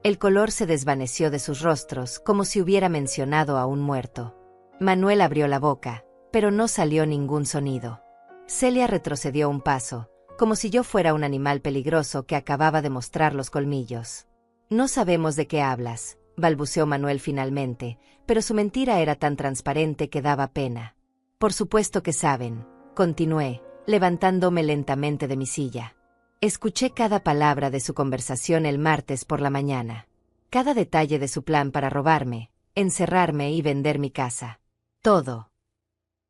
El color se desvaneció de sus rostros como si hubiera mencionado a un muerto. Manuel abrió la boca, pero no salió ningún sonido. Celia retrocedió un paso, como si yo fuera un animal peligroso que acababa de mostrar los colmillos. No sabemos de qué hablas, balbuceó Manuel finalmente, pero su mentira era tan transparente que daba pena. Por supuesto que saben, continué, levantándome lentamente de mi silla. Escuché cada palabra de su conversación el martes por la mañana. Cada detalle de su plan para robarme, encerrarme y vender mi casa. Todo.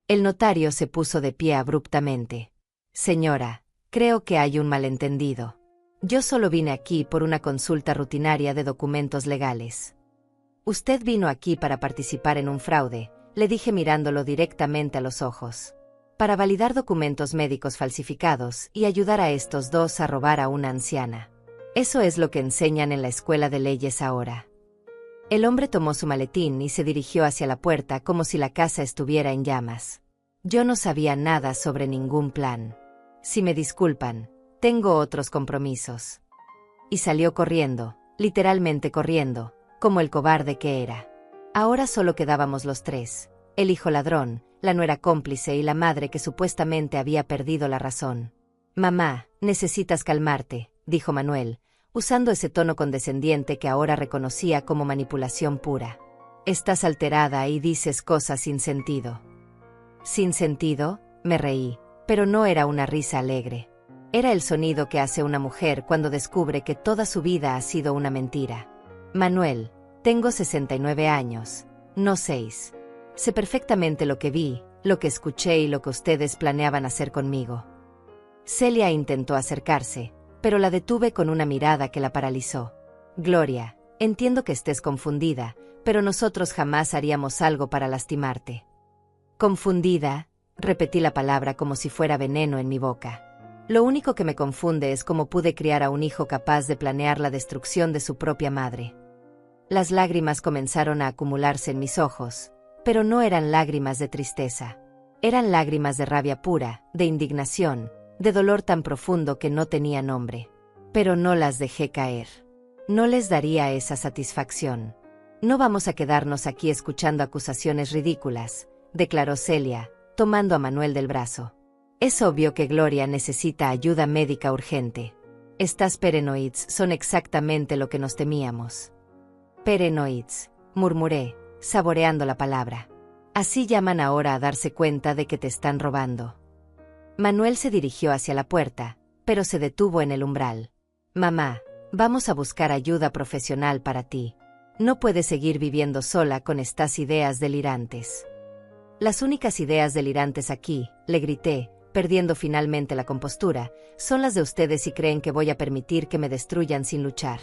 El notario se puso de pie abruptamente. Señora, creo que hay un malentendido. Yo solo vine aquí por una consulta rutinaria de documentos legales. Usted vino aquí para participar en un fraude, le dije mirándolo directamente a los ojos. Para validar documentos médicos falsificados y ayudar a estos dos a robar a una anciana. Eso es lo que enseñan en la escuela de leyes ahora. El hombre tomó su maletín y se dirigió hacia la puerta como si la casa estuviera en llamas. Yo no sabía nada sobre ningún plan. Si me disculpan, tengo otros compromisos. Y salió corriendo, literalmente corriendo, como el cobarde que era. Ahora solo quedábamos los tres: el hijo ladrón, la nuera cómplice y la madre que supuestamente había perdido la razón. «Mamá, necesitas calmarte», dijo Manuel, usando ese tono condescendiente que ahora reconocía como manipulación pura. «Estás alterada y dices cosas sin sentido». «¿Sin sentido?», me reí, pero no era una risa alegre. Era el sonido que hace una mujer cuando descubre que toda su vida ha sido una mentira. «Manuel, tengo 69 años, no 6. Sé perfectamente lo que vi, lo que escuché y lo que ustedes planeaban hacer conmigo». Celia intentó acercarse, pero la detuve con una mirada que la paralizó. «Gloria, entiendo que estés confundida, pero nosotros jamás haríamos algo para lastimarte». «¿Confundida?», repetí la palabra como si fuera veneno en mi boca. Lo único que me confunde es cómo pude criar a un hijo capaz de planear la destrucción de su propia madre. Las lágrimas comenzaron a acumularse en mis ojos, pero no eran lágrimas de tristeza. Eran lágrimas de rabia pura, de indignación, de dolor tan profundo que no tenía nombre. Pero no las dejé caer. No les daría esa satisfacción. «No vamos a quedarnos aquí escuchando acusaciones ridículas», declaró Celia, tomando a Manuel del brazo. «Es obvio que Gloria necesita ayuda médica urgente. Estas paranoids son exactamente lo que nos temíamos». «Paranoids», murmuré, saboreando la palabra. «Así llaman ahora a darse cuenta de que te están robando». Manuel se dirigió hacia la puerta, pero se detuvo en el umbral. «Mamá, vamos a buscar ayuda profesional para ti. No puedes seguir viviendo sola con estas ideas delirantes». «Las únicas ideas delirantes aquí», le grité, perdiendo finalmente la compostura, «son las de ustedes y creen que voy a permitir que me destruyan sin luchar».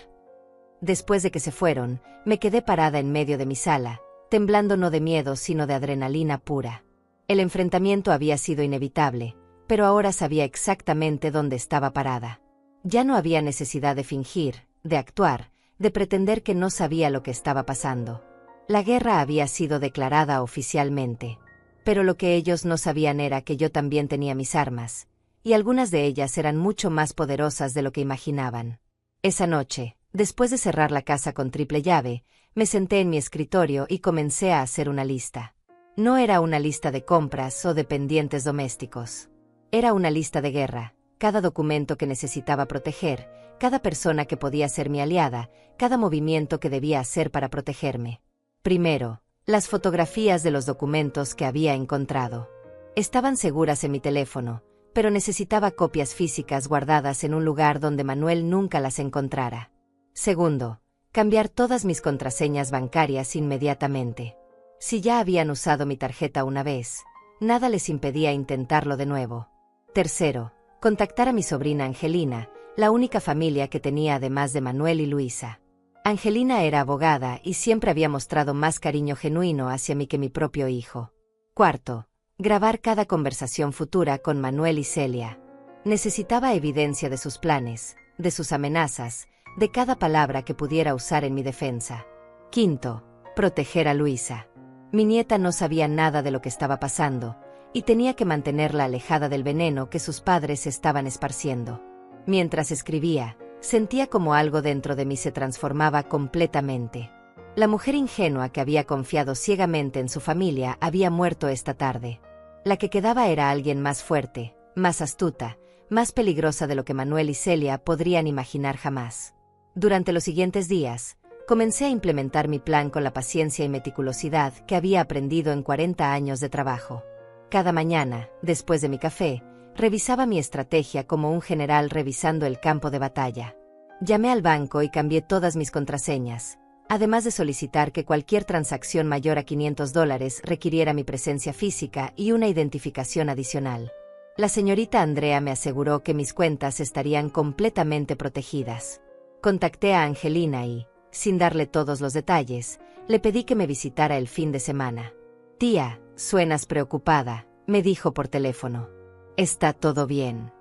Después de que se fueron, me quedé parada en medio de mi sala, temblando no de miedo sino de adrenalina pura. El enfrentamiento había sido inevitable, pero ahora sabía exactamente dónde estaba parada. Ya no había necesidad de fingir, de actuar, de pretender que no sabía lo que estaba pasando. La guerra había sido declarada oficialmente. Pero lo que ellos no sabían era que yo también tenía mis armas, y algunas de ellas eran mucho más poderosas de lo que imaginaban. Esa noche, después de cerrar la casa con triple llave, me senté en mi escritorio y comencé a hacer una lista. No era una lista de compras o de pendientes domésticos. Era una lista de guerra, cada documento que necesitaba proteger, cada persona que podía ser mi aliada, cada movimiento que debía hacer para protegerme. Primero, las fotografías de los documentos que había encontrado. Estaban seguras en mi teléfono, pero necesitaba copias físicas guardadas en un lugar donde Manuel nunca las encontrara. Segundo, cambiar todas mis contraseñas bancarias inmediatamente. Si ya habían usado mi tarjeta una vez, nada les impedía intentarlo de nuevo. Tercero, contactar a mi sobrina Angelina, la única familia que tenía además de Manuel y Luisa. Angelina era abogada y siempre había mostrado más cariño genuino hacia mí que mi propio hijo. Cuarto, grabar cada conversación futura con Manuel y Celia. Necesitaba evidencia de sus planes, de sus amenazas, de cada palabra que pudiera usar en mi defensa. Quinto, proteger a Luisa. Mi nieta no sabía nada de lo que estaba pasando, y tenía que mantenerla alejada del veneno que sus padres estaban esparciendo. Mientras escribía, sentía como algo dentro de mí se transformaba completamente. La mujer ingenua que había confiado ciegamente en su familia había muerto esta tarde. La que quedaba era alguien más fuerte, más astuta, más peligrosa de lo que Manuel y Celia podrían imaginar jamás. Durante los siguientes días, comencé a implementar mi plan con la paciencia y meticulosidad que había aprendido en 40 años de trabajo. Cada mañana, después de mi café, revisaba mi estrategia como un general revisando el campo de batalla. Llamé al banco y cambié todas mis contraseñas, además de solicitar que cualquier transacción mayor a $500 requiriera mi presencia física y una identificación adicional. La señorita Andrea me aseguró que mis cuentas estarían completamente protegidas. Contacté a Angelina y, sin darle todos los detalles, le pedí que me visitara el fin de semana. «Tía, suenas preocupada», me dijo por teléfono. «¿Está todo bien?»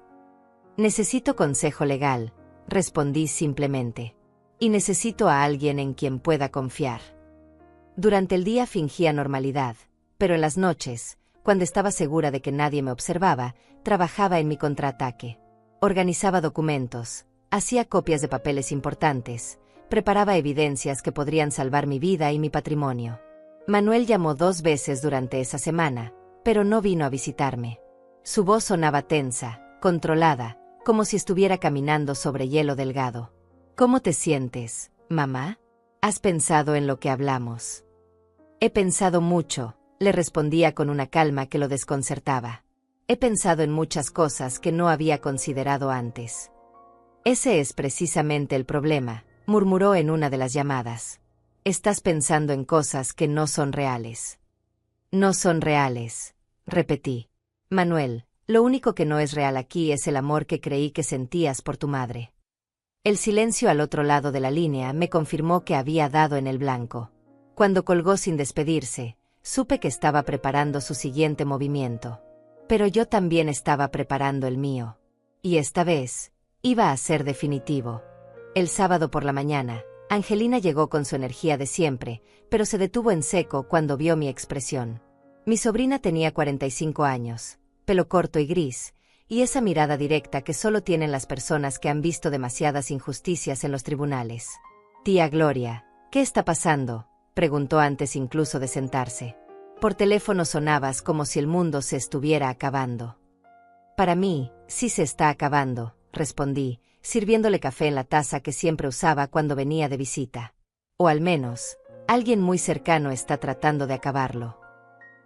«Necesito consejo legal», respondí simplemente. y necesito a alguien en quien pueda confiar. Durante el día fingía normalidad, pero en las noches, cuando estaba segura de que nadie me observaba, trabajaba en mi contraataque. Organizaba documentos, hacía copias de papeles importantes, preparaba evidencias que podrían salvar mi vida y mi patrimonio. Manuel llamó 2 veces durante esa semana, pero no vino a visitarme. Su voz sonaba tensa, controlada, como si estuviera caminando sobre hielo delgado. ¿Cómo te sientes, mamá? ¿Has pensado en lo que hablamos? He pensado mucho, le respondía con una calma que lo desconcertaba. He pensado en muchas cosas que no había considerado antes. Ese es precisamente el problema, murmuró en una de las llamadas. Estás pensando en cosas que no son reales. No son reales, repetí. Manuel, lo único que no es real aquí es el amor que creí que sentías por tu madre. El silencio al otro lado de la línea me confirmó que había dado en el blanco. Cuando colgó sin despedirse, supe que estaba preparando su siguiente movimiento. Pero yo también estaba preparando el mío. Y esta vez, iba a ser definitivo. El sábado por la mañana, Angelina llegó con su energía de siempre, pero se detuvo en seco cuando vio mi expresión. Mi sobrina tenía 45 años, pelo corto y gris, y esa mirada directa que solo tienen las personas que han visto demasiadas injusticias en los tribunales. Tía Gloria, ¿qué está pasando?, preguntó antes incluso de sentarse. Por teléfono sonabas como si el mundo se estuviera acabando. Para mí, sí se está acabando, respondí, sirviéndole café en la taza que siempre usaba cuando venía de visita. O al menos, alguien muy cercano está tratando de acabarlo.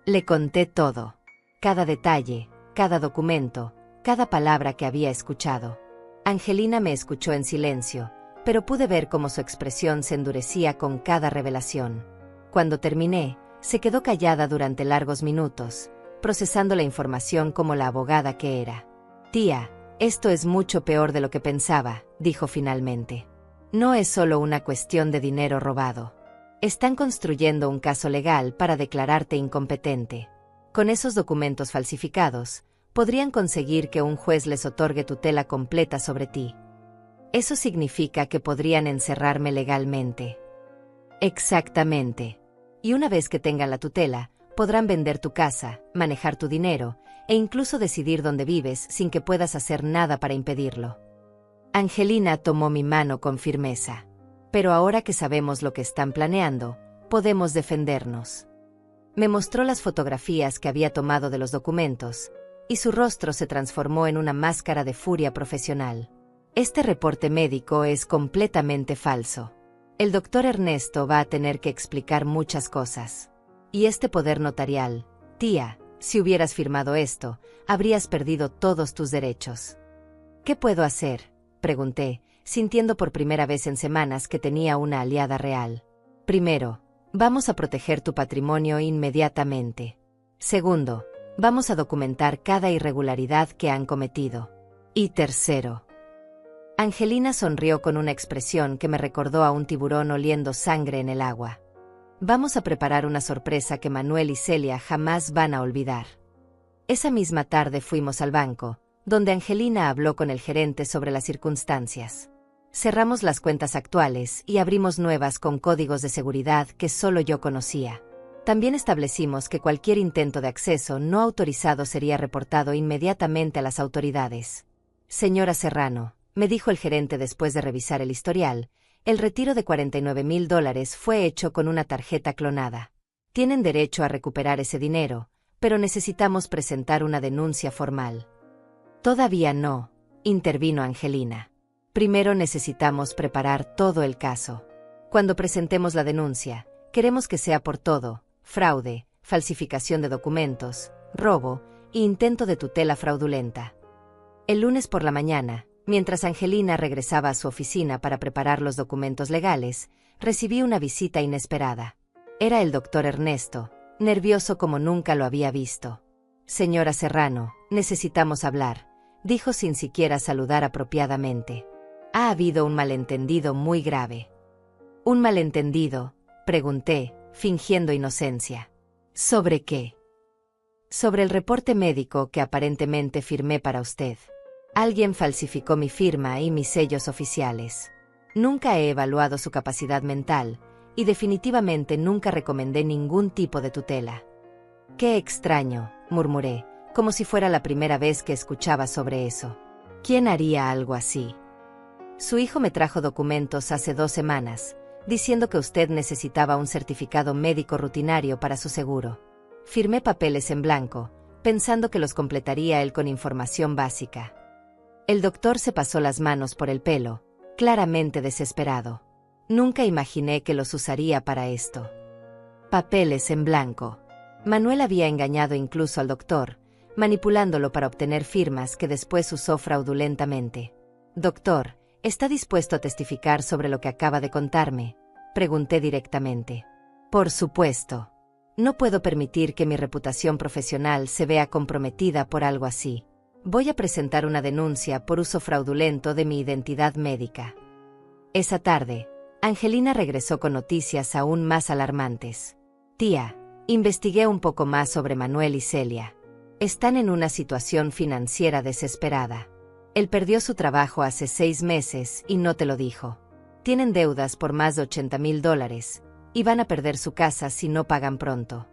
Le conté todo. Cada detalle, cada documento, cada palabra que había escuchado. Angelina me escuchó en silencio, pero pude ver cómo su expresión se endurecía con cada revelación. Cuando terminé, se quedó callada durante largos minutos, procesando la información como la abogada que era. Tía, esto es mucho peor de lo que pensaba, dijo finalmente. No es solo una cuestión de dinero robado. Están construyendo un caso legal para declararte incompetente. Con esos documentos falsificados, podrían conseguir que un juez les otorgue tutela completa sobre ti. Eso significa que podrían encerrarme legalmente. Exactamente. Y una vez que tengan la tutela, podrán vender tu casa, manejar tu dinero, e incluso decidir dónde vives sin que puedas hacer nada para impedirlo. Angelina tomó mi mano con firmeza. Pero ahora que sabemos lo que están planeando, podemos defendernos. Me mostró las fotografías que había tomado de los documentos, y su rostro se transformó en una máscara de furia profesional. Este reporte médico es completamente falso. El doctor Ernesto va a tener que explicar muchas cosas. Y este poder notarial, tía, si hubieras firmado esto, habrías perdido todos tus derechos. ¿Qué puedo hacer?, pregunté, sintiendo por primera vez en semanas que tenía una aliada real. Primero, vamos a proteger tu patrimonio inmediatamente. Segundo, vamos a documentar cada irregularidad que han cometido. Y tercero. Angelina sonrió con una expresión que me recordó a un tiburón oliendo sangre en el agua. Vamos a preparar una sorpresa que Manuel y Celia jamás van a olvidar. Esa misma tarde fuimos al banco, donde Angelina habló con el gerente sobre las circunstancias. Cerramos las cuentas actuales y abrimos nuevas con códigos de seguridad que solo yo conocía. También establecimos que cualquier intento de acceso no autorizado sería reportado inmediatamente a las autoridades. Señora Serrano, me dijo el gerente después de revisar el historial, el retiro de $49,000 fue hecho con una tarjeta clonada. Tienen derecho a recuperar ese dinero, pero necesitamos presentar una denuncia formal. Todavía no, intervino Angelina. Primero necesitamos preparar todo el caso. Cuando presentemos la denuncia, queremos que sea por todo: fraude, falsificación de documentos, robo e intento de tutela fraudulenta. El lunes por la mañana, mientras Angelina regresaba a su oficina para preparar los documentos legales, recibí una visita inesperada. Era el doctor Ernesto, nervioso como nunca lo había visto. Señora Serrano, necesitamos hablar, dijo sin siquiera saludar apropiadamente. Ha habido un malentendido muy grave. ¿Un malentendido?, pregunté, fingiendo inocencia. ¿Sobre qué? Sobre el reporte médico que aparentemente firmé para usted. Alguien falsificó mi firma y mis sellos oficiales. Nunca he evaluado su capacidad mental, y definitivamente nunca recomendé ningún tipo de tutela. Qué extraño, murmuré, como si fuera la primera vez que escuchaba sobre eso. ¿Quién haría algo así? Su hijo me trajo documentos hace 2 semanas, diciendo que usted necesitaba un certificado médico rutinario para su seguro. Firmé papeles en blanco, pensando que los completaría él con información básica. El doctor se pasó las manos por el pelo, claramente desesperado. Nunca imaginé que los usaría para esto. Papeles en blanco. Manuel había engañado incluso al doctor, manipulándolo para obtener firmas que después usó fraudulentamente. Doctor, ¿está dispuesto a testificar sobre lo que acaba de contarme?, pregunté directamente. Por supuesto. No puedo permitir que mi reputación profesional se vea comprometida por algo así. Voy a presentar una denuncia por uso fraudulento de mi identidad médica. Esa tarde, Angelina regresó con noticias aún más alarmantes. Tía, investigué un poco más sobre Manuel y Celia. Están en una situación financiera desesperada. Él perdió su trabajo hace 6 meses y no te lo dijo. Tienen deudas por más de $80,000 y van a perder su casa si no pagan pronto.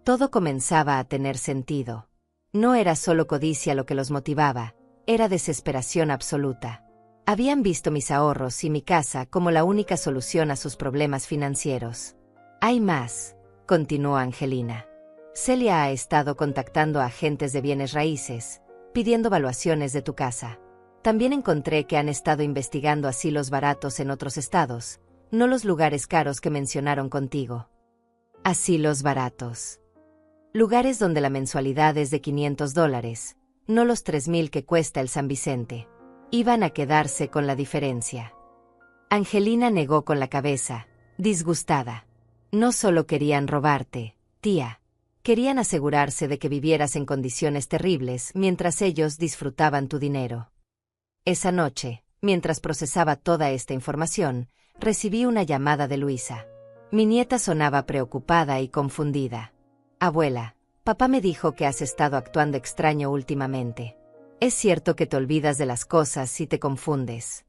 Todo comenzaba a tener sentido. No era solo codicia lo que los motivaba, era desesperación absoluta. Habían visto mis ahorros y mi casa como la única solución a sus problemas financieros. Hay más, continuó Angelina. Celia ha estado contactando a agentes de bienes raíces, pidiendo valuaciones de tu casa. También encontré que han estado investigando asilos baratos en otros estados, no los lugares caros que mencionaron contigo. Asilos baratos. Lugares donde la mensualidad es de $500, no los $3,000 que cuesta el San Vicente. Iban a quedarse con la diferencia. Angelina negó con la cabeza, disgustada. No solo querían robarte, tía. Querían asegurarse de que vivieras en condiciones terribles mientras ellos disfrutaban tu dinero. Esa noche, mientras procesaba toda esta información, recibí una llamada de Luisa. Mi nieta sonaba preocupada y confundida. Abuela, papá me dijo que has estado actuando extraño últimamente. ¿Es cierto que te olvidas de las cosas y te confundes?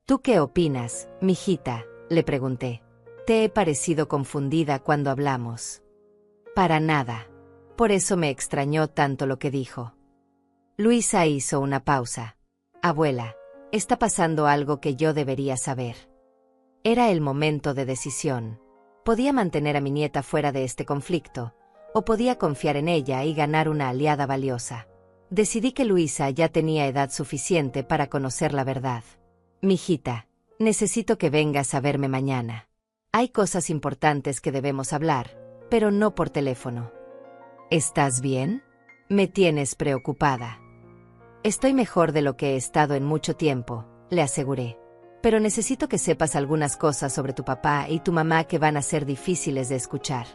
¿Tú qué opinas, mijita?, le pregunté. ¿Te he parecido confundida cuando hablamos? Para nada. Por eso me extrañó tanto lo que dijo. Luisa hizo una pausa. Abuela, está pasando algo que yo debería saber. Era el momento de decisión. Podía mantener a mi nieta fuera de este conflicto, o podía confiar en ella y ganar una aliada valiosa. Decidí que Luisa ya tenía edad suficiente para conocer la verdad. Mijita, necesito que vengas a verme mañana. Hay cosas importantes que debemos hablar, pero no por teléfono. ¿Estás bien? Me tienes preocupada. Estoy mejor de lo que he estado en mucho tiempo, le aseguré. Pero necesito que sepas algunas cosas sobre tu papá y tu mamá que van a ser difíciles de escuchar.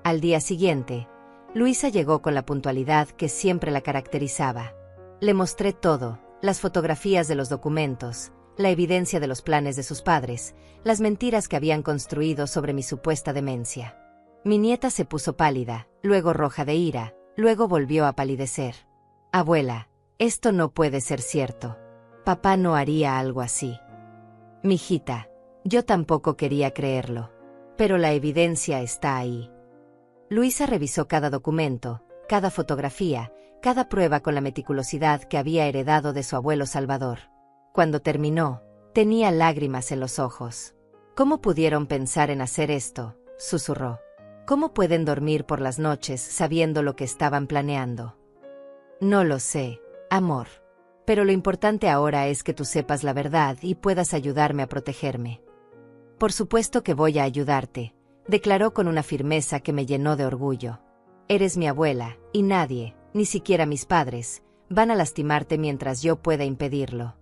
Al día siguiente, Luisa llegó con la puntualidad que siempre la caracterizaba. Le mostré todo, las fotografías de los documentos, la evidencia de los planes de sus padres, las mentiras que habían construido sobre mi supuesta demencia. Mi nieta se puso pálida, luego roja de ira, luego volvió a palidecer. Abuela, esto no puede ser cierto. Papá no haría algo así. Mijita, yo tampoco quería creerlo. Pero la evidencia está ahí. Luisa revisó cada documento, cada fotografía, cada prueba con la meticulosidad que había heredado de su abuelo Salvador. Cuando terminó, tenía lágrimas en los ojos. ¿Cómo pudieron pensar en hacer esto?, susurró. ¿Cómo pueden dormir por las noches sabiendo lo que estaban planeando? No lo sé, amor. Pero lo importante ahora es que tú sepas la verdad y puedas ayudarme a protegerme. Por supuesto que voy a ayudarte, declaró con una firmeza que me llenó de orgullo. Eres mi abuela, y nadie, ni siquiera mis padres, van a lastimarte mientras yo pueda impedirlo.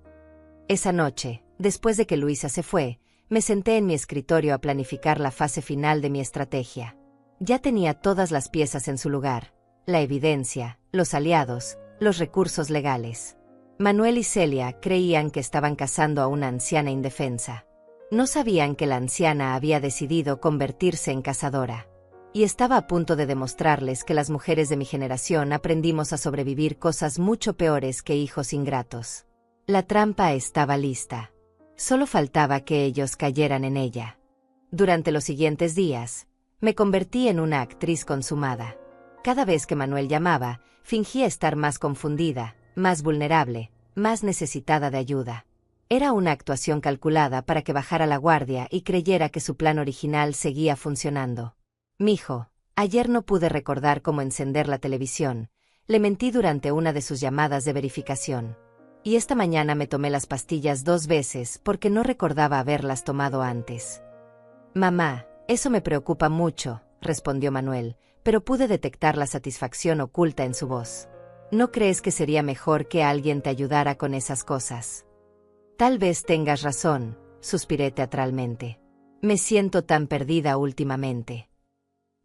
Esa noche, después de que Luisa se fue, me senté en mi escritorio a planificar la fase final de mi estrategia. Ya tenía todas las piezas en su lugar, la evidencia, los aliados, los recursos legales. Manuel y Celia creían que estaban casando a una anciana indefensa. No sabían que la anciana había decidido convertirse en cazadora. Y estaba a punto de demostrarles que las mujeres de mi generación aprendimos a sobrevivir cosas mucho peores que hijos ingratos. La trampa estaba lista. Solo faltaba que ellos cayeran en ella. Durante los siguientes días, me convertí en una actriz consumada. Cada vez que Manuel llamaba, fingía estar más confundida, más vulnerable, más necesitada de ayuda. Era una actuación calculada para que bajara la guardia y creyera que su plan original seguía funcionando. «Mijo, ayer no pude recordar cómo encender la televisión», le mentí durante una de sus llamadas de verificación. «Y esta mañana me tomé las pastillas 2 veces porque no recordaba haberlas tomado antes». «Mamá, eso me preocupa mucho», respondió Manuel, pero pude detectar la satisfacción oculta en su voz. «¿No crees que sería mejor que alguien te ayudara con esas cosas?» «Tal vez tengas razón», suspiré teatralmente. «Me siento tan perdida últimamente».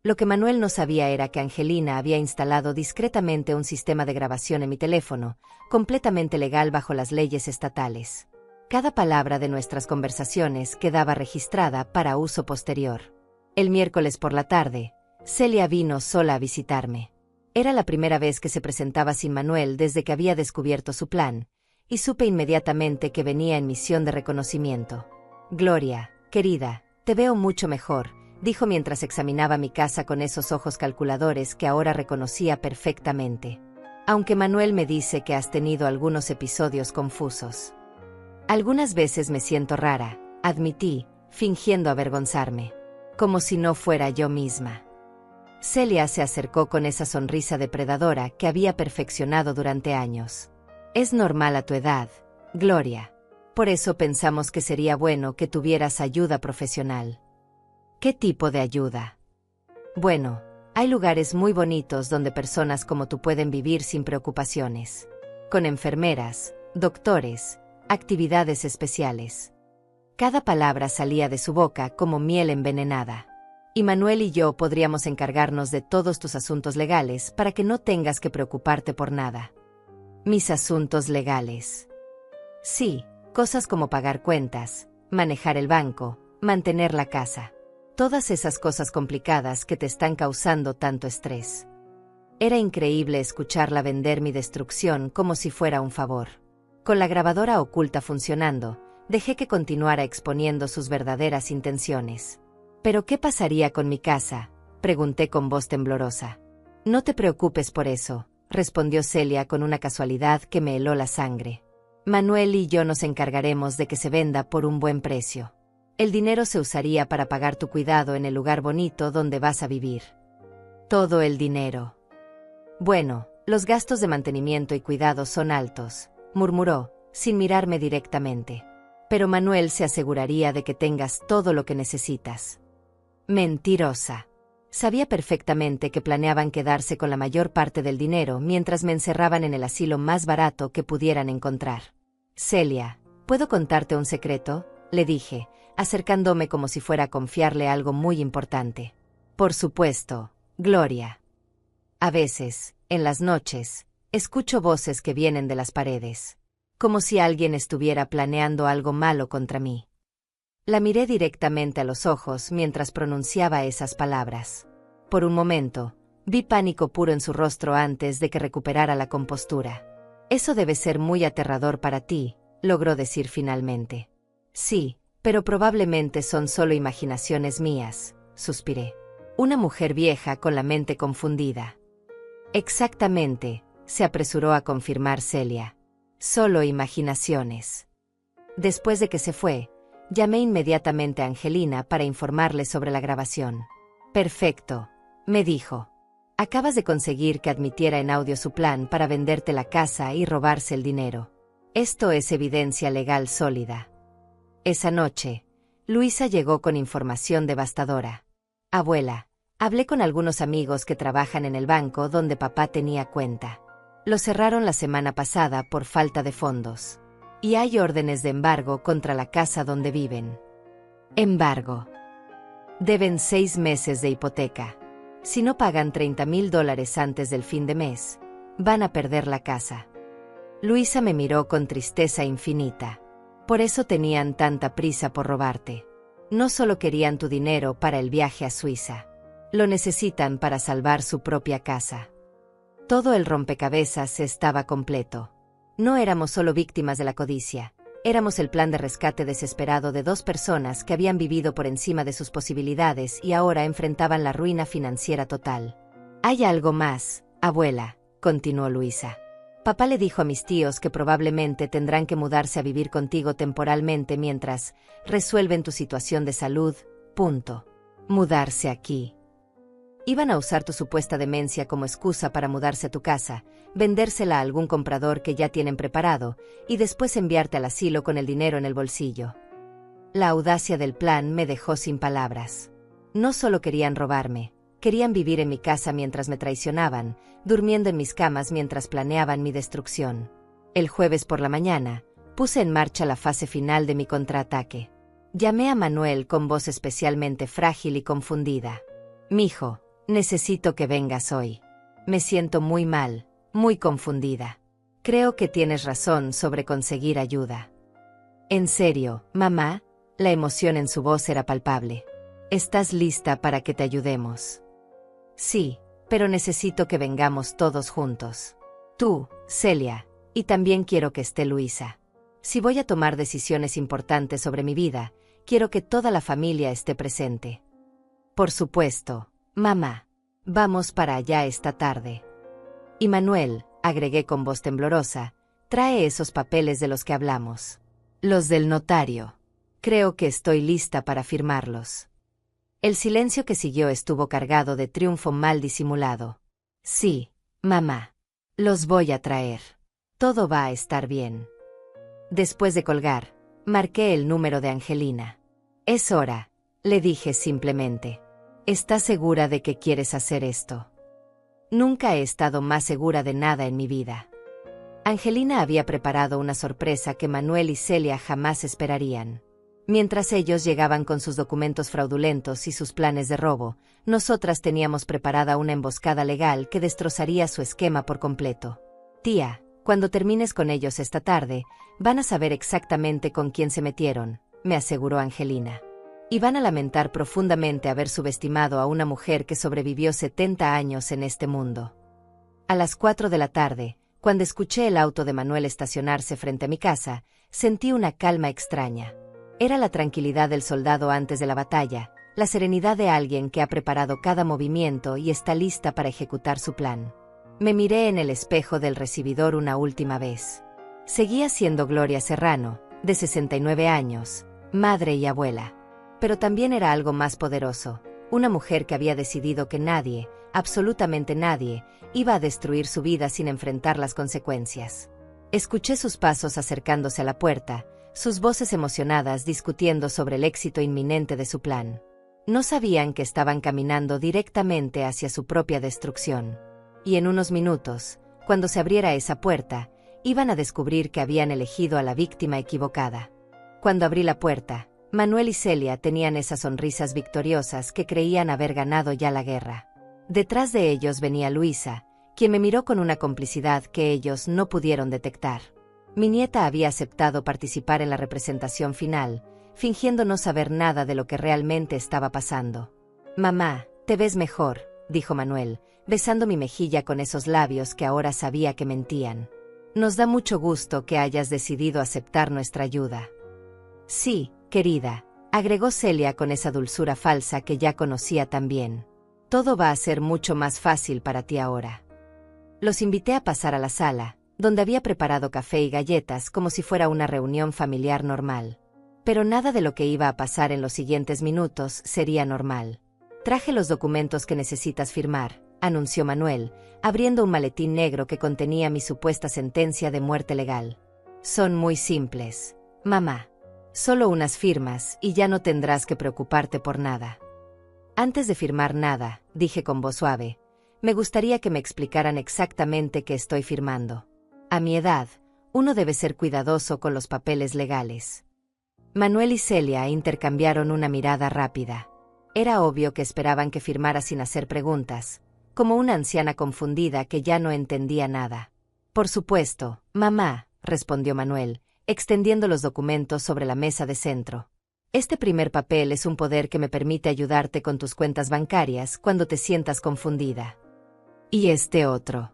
Lo que Manuel no sabía era que Angelina había instalado discretamente un sistema de grabación en mi teléfono, completamente legal bajo las leyes estatales. Cada palabra de nuestras conversaciones quedaba registrada para uso posterior. El miércoles por la tarde, Celia vino sola a visitarme. Era la primera vez que se presentaba sin Manuel desde que había descubierto su plan, y supe inmediatamente que venía en misión de reconocimiento. «Gloria, querida, te veo mucho mejor», dijo mientras examinaba mi casa con esos ojos calculadores que ahora reconocía perfectamente. «Aunque Manuel me dice que has tenido algunos episodios confusos». «Algunas veces me siento rara», admití, fingiendo avergonzarme. Como si no fuera yo misma. Celia se acercó con esa sonrisa depredadora que había perfeccionado durante años. «Es normal a tu edad, Gloria. Por eso pensamos que sería bueno que tuvieras ayuda profesional». «¿Qué tipo de ayuda?» «Bueno, hay lugares muy bonitos donde personas como tú pueden vivir sin preocupaciones. Con enfermeras, doctores, actividades especiales». Cada palabra salía de su boca como miel envenenada. «Y Manuel y yo podríamos encargarnos de todos tus asuntos legales para que no tengas que preocuparte por nada». «¿Mis asuntos legales?» «Sí, cosas como pagar cuentas, manejar el banco, mantener la casa. Todas esas cosas complicadas que te están causando tanto estrés». Era increíble escucharla vender mi destrucción como si fuera un favor. Con la grabadora oculta funcionando, dejé que continuara exponiendo sus verdaderas intenciones. «¿Pero qué pasaría con mi casa?», pregunté con voz temblorosa. «No te preocupes por eso», respondió Celia con una casualidad que me heló la sangre. «Manuel y yo nos encargaremos de que se venda por un buen precio. El dinero se usaría para pagar tu cuidado en el lugar bonito donde vas a vivir». «¿Todo el dinero?» «Bueno, los gastos de mantenimiento y cuidado son altos», murmuró, sin mirarme directamente. «Pero Manuel se aseguraría de que tengas todo lo que necesitas». Mentirosa. Sabía perfectamente que planeaban quedarse con la mayor parte del dinero mientras me encerraban en el asilo más barato que pudieran encontrar. «Celia, ¿puedo contarte un secreto?», le dije, acercándome como si fuera a confiarle algo muy importante. «Por supuesto, Gloria». «A veces, en las noches, escucho voces que vienen de las paredes. Como si alguien estuviera planeando algo malo contra mí». La miré directamente a los ojos mientras pronunciaba esas palabras. Por un momento, vi pánico puro en su rostro antes de que recuperara la compostura. «Eso debe ser muy aterrador para ti», logró decir finalmente. «Sí, pero probablemente son solo imaginaciones mías», suspiré. «Una mujer vieja con la mente confundida». «Exactamente», se apresuró a confirmar Celia. «Solo imaginaciones». Después de que se fue, llamé inmediatamente a Angelina para informarle sobre la grabación. «Perfecto», me dijo. «Acabas de conseguir que admitiera en audio su plan para venderte la casa y robarse el dinero. Esto es evidencia legal sólida». Esa noche, Luisa llegó con información devastadora. «Abuela, hablé con algunos amigos que trabajan en el banco donde papá tenía cuenta. Lo cerraron la semana pasada por falta de fondos. Y hay órdenes de embargo contra la casa donde viven». «Embargo». «Deben 6 meses de hipoteca. Si no pagan $30,000 antes del fin de mes, van a perder la casa». Luisa me miró con tristeza infinita. «Por eso tenían tanta prisa por robarte. No solo querían tu dinero para el viaje a Suiza. Lo necesitan para salvar su propia casa». Todo el rompecabezas estaba completo. No éramos solo víctimas de la codicia, Éramos el plan de rescate desesperado de dos personas que habían vivido por encima de sus posibilidades y ahora enfrentaban la ruina financiera total. «Hay algo más, abuela», continuó Luisa. «Papá le dijo a mis tíos que probablemente tendrán que mudarse a vivir contigo temporalmente mientras resuelven tu situación de salud. Punto. Mudarse aquí. Iban a usar tu supuesta demencia como excusa para mudarse a tu casa, vendérsela a algún comprador que ya tienen preparado, y después enviarte al asilo con el dinero en el bolsillo». La audacia del plan me dejó sin palabras. No solo querían robarme, querían vivir en mi casa mientras me traicionaban, durmiendo en mis camas mientras planeaban mi destrucción. El jueves por la mañana, puse en marcha la fase final de mi contraataque. Llamé a Manuel con voz especialmente frágil y confundida. «Mijo, necesito que vengas hoy. Me siento muy mal, muy confundida. Creo que tienes razón sobre conseguir ayuda». «¿En serio, mamá?». La emoción en su voz era palpable. «¿Estás lista para que te ayudemos?». «Sí, pero necesito que vengamos todos juntos. Tú, Celia, y también quiero que esté Luisa. Si voy a tomar decisiones importantes sobre mi vida, quiero que toda la familia esté presente». «Por supuesto, mamá. Vamos para allá esta tarde». «Y Manuel», agregué con voz temblorosa, «trae esos papeles de los que hablamos. Los del notario. Creo que estoy lista para firmarlos». El silencio que siguió estuvo cargado de triunfo mal disimulado. «Sí, mamá. Los voy a traer. Todo va a estar bien». Después de colgar, marqué el número de Angelina. «Es hora», le dije simplemente. «¿Estás segura de que quieres hacer esto?». Nunca he estado más segura de nada en mi vida. Angelina había preparado una sorpresa que Manuel y Celia jamás esperarían. Mientras ellos llegaban con sus documentos fraudulentos y sus planes de robo, nosotras teníamos preparada una emboscada legal que destrozaría su esquema por completo. «Tía, cuando termines con ellos esta tarde, van a saber exactamente con quién se metieron», me aseguró Angelina. «Y van a lamentar profundamente haber subestimado a una mujer que sobrevivió 70 años en este mundo». A las 4 de la tarde, cuando escuché el auto de Manuel estacionarse frente a mi casa, sentí una calma extraña. Era la tranquilidad del soldado antes de la batalla, la serenidad de alguien que ha preparado cada movimiento y está lista para ejecutar su plan. Me miré en el espejo del recibidor una última vez. Seguía siendo Gloria Serrano, de 69 años, madre y abuela. Pero también era algo más poderoso, una mujer que había decidido que nadie, absolutamente nadie, iba a destruir su vida sin enfrentar las consecuencias. Escuché sus pasos acercándose a la puerta, sus voces emocionadas discutiendo sobre el éxito inminente de su plan. No sabían que estaban caminando directamente hacia su propia destrucción. Y en unos minutos, cuando se abriera esa puerta, iban a descubrir que habían elegido a la víctima equivocada. Cuando abrí la puerta, Manuel y Celia tenían esas sonrisas victoriosas que creían haber ganado ya la guerra. Detrás de ellos venía Luisa, quien me miró con una complicidad que ellos no pudieron detectar. Mi nieta había aceptado participar en la representación final, fingiendo no saber nada de lo que realmente estaba pasando. «Mamá, te ves mejor», dijo Manuel, besando mi mejilla con esos labios que ahora sabía que mentían. «Nos da mucho gusto que hayas decidido aceptar nuestra ayuda». «Sí, querida», agregó Celia con esa dulzura falsa que ya conocía tan bien. «Todo va a ser mucho más fácil para ti ahora». Los invité a pasar a la sala, donde había preparado café y galletas como si fuera una reunión familiar normal. Pero nada de lo que iba a pasar en los siguientes minutos sería normal. «Traje los documentos que necesitas firmar», anunció Manuel, abriendo un maletín negro que contenía mi supuesta sentencia de muerte legal. «Son muy simples, mamá. Solo unas firmas y ya no tendrás que preocuparte por nada». «Antes de firmar nada», dije con voz suave, «me gustaría que me explicaran exactamente qué estoy firmando. A mi edad, uno debe ser cuidadoso con los papeles legales». Manuel y Celia intercambiaron una mirada rápida. Era obvio que esperaban que firmara sin hacer preguntas, como una anciana confundida que ya no entendía nada. «Por supuesto, mamá», respondió Manuel, extendiendo los documentos sobre la mesa de centro. «Este primer papel es un poder que me permite ayudarte con tus cuentas bancarias cuando te sientas confundida. Y este otro.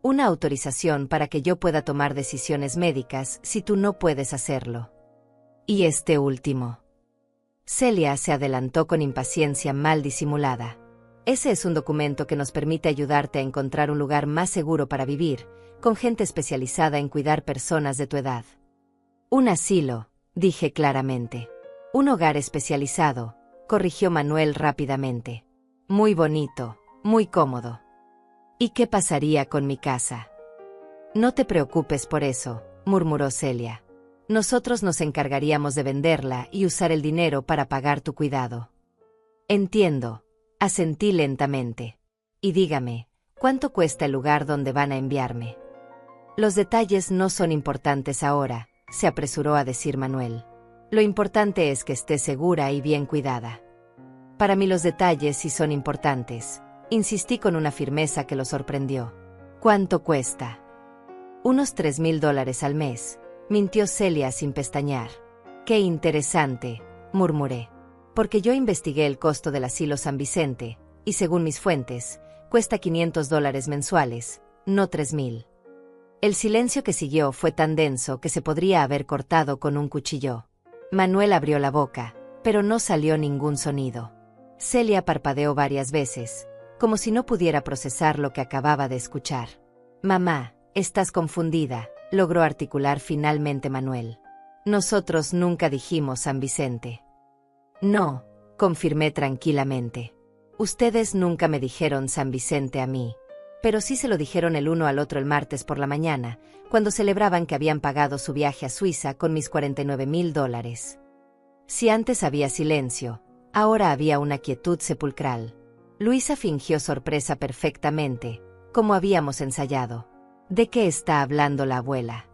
Una autorización para que yo pueda tomar decisiones médicas si tú no puedes hacerlo. Y este último. Celia se adelantó con impaciencia mal disimulada. Ese es un documento que nos permite ayudarte a encontrar un lugar más seguro para vivir, con gente especializada en cuidar personas de tu edad. Un asilo, dije claramente. Un hogar especializado, corrigió Manuel rápidamente. Muy bonito, muy cómodo. ¿Y qué pasaría con mi casa? No te preocupes por eso, murmuró Celia. Nosotros nos encargaríamos de venderla y usar el dinero para pagar tu cuidado. Entiendo, asentí lentamente. Y dígame, ¿cuánto cuesta el lugar donde van a enviarme? Los detalles no son importantes ahora, se apresuró a decir Manuel. Lo importante es que esté segura y bien cuidada. Para mí los detalles sí son importantes, insistí con una firmeza que lo sorprendió. ¿Cuánto cuesta? Unos $3,000 al mes, mintió Celia sin pestañear. Qué interesante, murmuré. Porque yo investigué el costo del asilo San Vicente, y según mis fuentes, cuesta $500 mensuales, no 3,000. El silencio que siguió fue tan denso que se podría haber cortado con un cuchillo. Manuel abrió la boca, pero no salió ningún sonido. Celia parpadeó varias veces, como si no pudiera procesar lo que acababa de escuchar. Mamá, estás confundida, logró articular finalmente Manuel. Nosotros nunca dijimos San Vicente. No, confirmé tranquilamente. Ustedes nunca me dijeron San Vicente a mí. Pero sí se lo dijeron el uno al otro el martes por la mañana, cuando celebraban que habían pagado su viaje a Suiza con mis $49,000. Si antes había silencio, ahora había una quietud sepulcral. Luisa fingió sorpresa perfectamente, como habíamos ensayado. ¿De qué está hablando la abuela?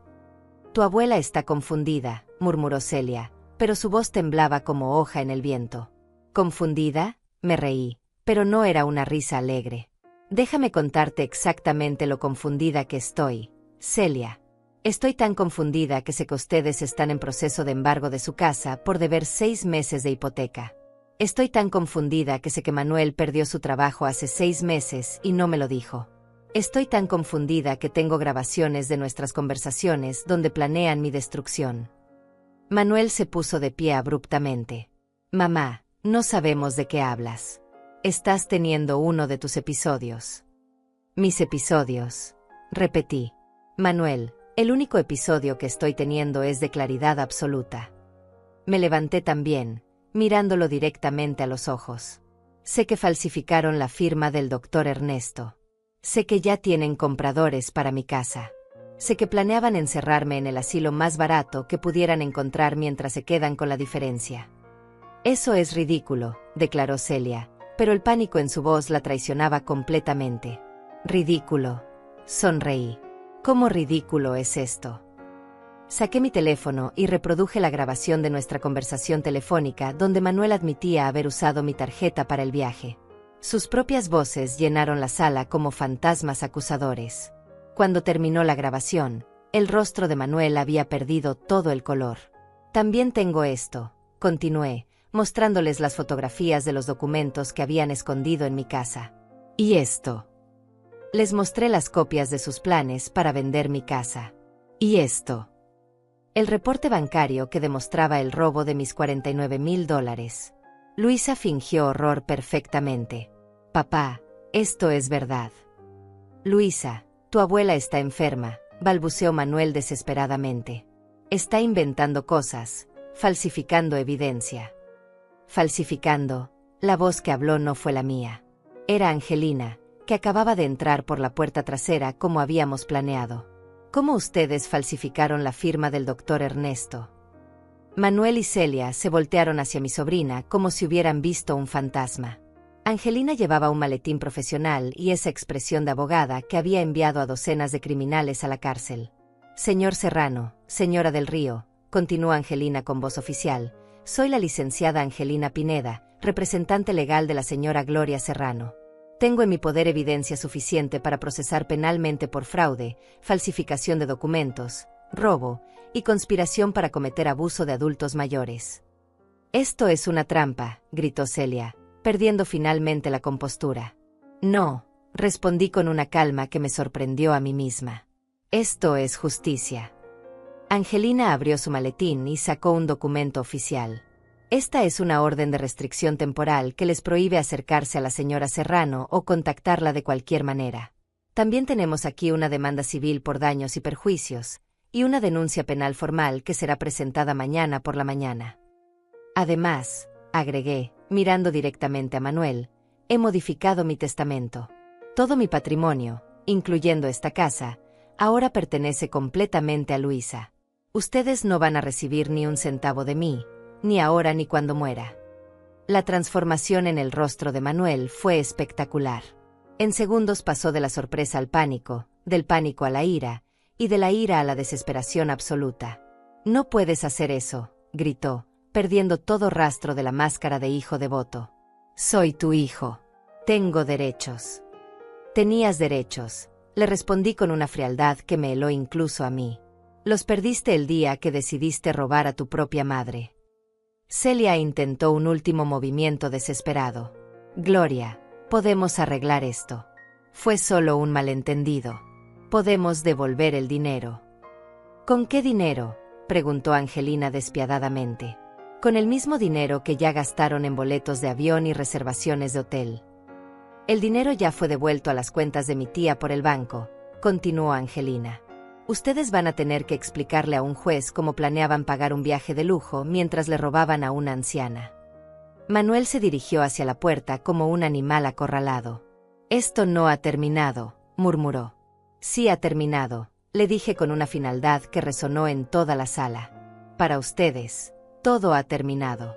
Tu abuela está confundida, murmuró Celia, pero su voz temblaba como hoja en el viento. ¿Confundida? Me reí, pero no era una risa alegre. Déjame contarte exactamente lo confundida que estoy, Celia. Estoy tan confundida que sé que ustedes están en proceso de embargo de su casa por deber 6 meses de hipoteca. Estoy tan confundida que sé que Manuel perdió su trabajo hace 6 meses y no me lo dijo. Estoy tan confundida que tengo grabaciones de nuestras conversaciones donde planean mi destrucción. Manuel se puso de pie abruptamente. Mamá, no sabemos de qué hablas. Estás teniendo uno de tus episodios. Mis episodios, repetí. Manuel, el único episodio que estoy teniendo es de claridad absoluta. Me levanté también, mirándolo directamente a los ojos. Sé que falsificaron la firma del doctor Ernesto. Sé que ya tienen compradores para mi casa. Sé que planeaban encerrarme en el asilo más barato que pudieran encontrar mientras se quedan con la diferencia. Eso es ridículo, declaró Celia, pero el pánico en su voz la traicionaba completamente. Ridículo. Sonreí. ¿Cómo ridículo es esto? Saqué mi teléfono y reproduje la grabación de nuestra conversación telefónica donde Manuel admitía haber usado mi tarjeta para el viaje. Sus propias voces llenaron la sala como fantasmas acusadores. Cuando terminó la grabación, el rostro de Manuel había perdido todo el color. También tengo esto, continué, mostrándoles las fotografías de los documentos que habían escondido en mi casa. ¿Y esto? Les mostré las copias de sus planes para vender mi casa. ¿Y esto? El reporte bancario que demostraba el robo de mis $49,000. Luisa fingió horror perfectamente. Papá, esto es verdad. Luisa, tu abuela está enferma, balbuceó Manuel desesperadamente. Está inventando cosas, falsificando evidencia. Falsificando, la voz que habló no fue la mía. Era Angelina, que acababa de entrar por la puerta trasera como habíamos planeado. ¿Cómo ustedes falsificaron la firma del doctor Ernesto? Manuel y Celia se voltearon hacia mi sobrina como si hubieran visto un fantasma. Angelina llevaba un maletín profesional y esa expresión de abogada que había enviado a docenas de criminales a la cárcel. Señor Serrano, señora del Río, continuó Angelina con voz oficial, soy la licenciada Angelina Pineda, representante legal de la señora Gloria Serrano. Tengo en mi poder evidencia suficiente para procesar penalmente por fraude, falsificación de documentos, robo y conspiración para cometer abuso de adultos mayores. Esto es una trampa, gritó Celia, perdiendo finalmente la compostura. No, respondí con una calma que me sorprendió a mí misma. Esto es justicia. Angelina abrió su maletín y sacó un documento oficial. Esta es una orden de restricción temporal que les prohíbe acercarse a la señora Serrano o contactarla de cualquier manera. También tenemos aquí una demanda civil por daños y perjuicios, y una denuncia penal formal que será presentada mañana por la mañana. Además, agregué, mirando directamente a Manuel, he modificado mi testamento. Todo mi patrimonio, incluyendo esta casa, ahora pertenece completamente a Luisa. Ustedes no van a recibir ni un centavo de mí, ni ahora ni cuando muera. La transformación en el rostro de Manuel fue espectacular. En segundos pasó de la sorpresa al pánico, del pánico a la ira, y de la ira a la desesperación absoluta. «No puedes hacer eso», gritó, perdiendo todo rastro de la máscara de hijo devoto. «Soy tu hijo. Tengo derechos». «Tenías derechos», le respondí con una frialdad que me heló incluso a mí. «Los perdiste el día que decidiste robar a tu propia madre». Celia intentó un último movimiento desesperado. «Gloria, podemos arreglar esto. Fue solo un malentendido. Podemos devolver el dinero». «¿Con qué dinero?», preguntó Angelina despiadadamente. «Con el mismo dinero que ya gastaron en boletos de avión y reservaciones de hotel». «El dinero ya fue devuelto a las cuentas de mi tía por el banco», continuó Angelina. «Ustedes van a tener que explicarle a un juez cómo planeaban pagar un viaje de lujo mientras le robaban a una anciana». Manuel se dirigió hacia la puerta como un animal acorralado. «Esto no ha terminado», murmuró. «Sí ha terminado», le dije con una finalidad que resonó en toda la sala. «Para ustedes, todo ha terminado».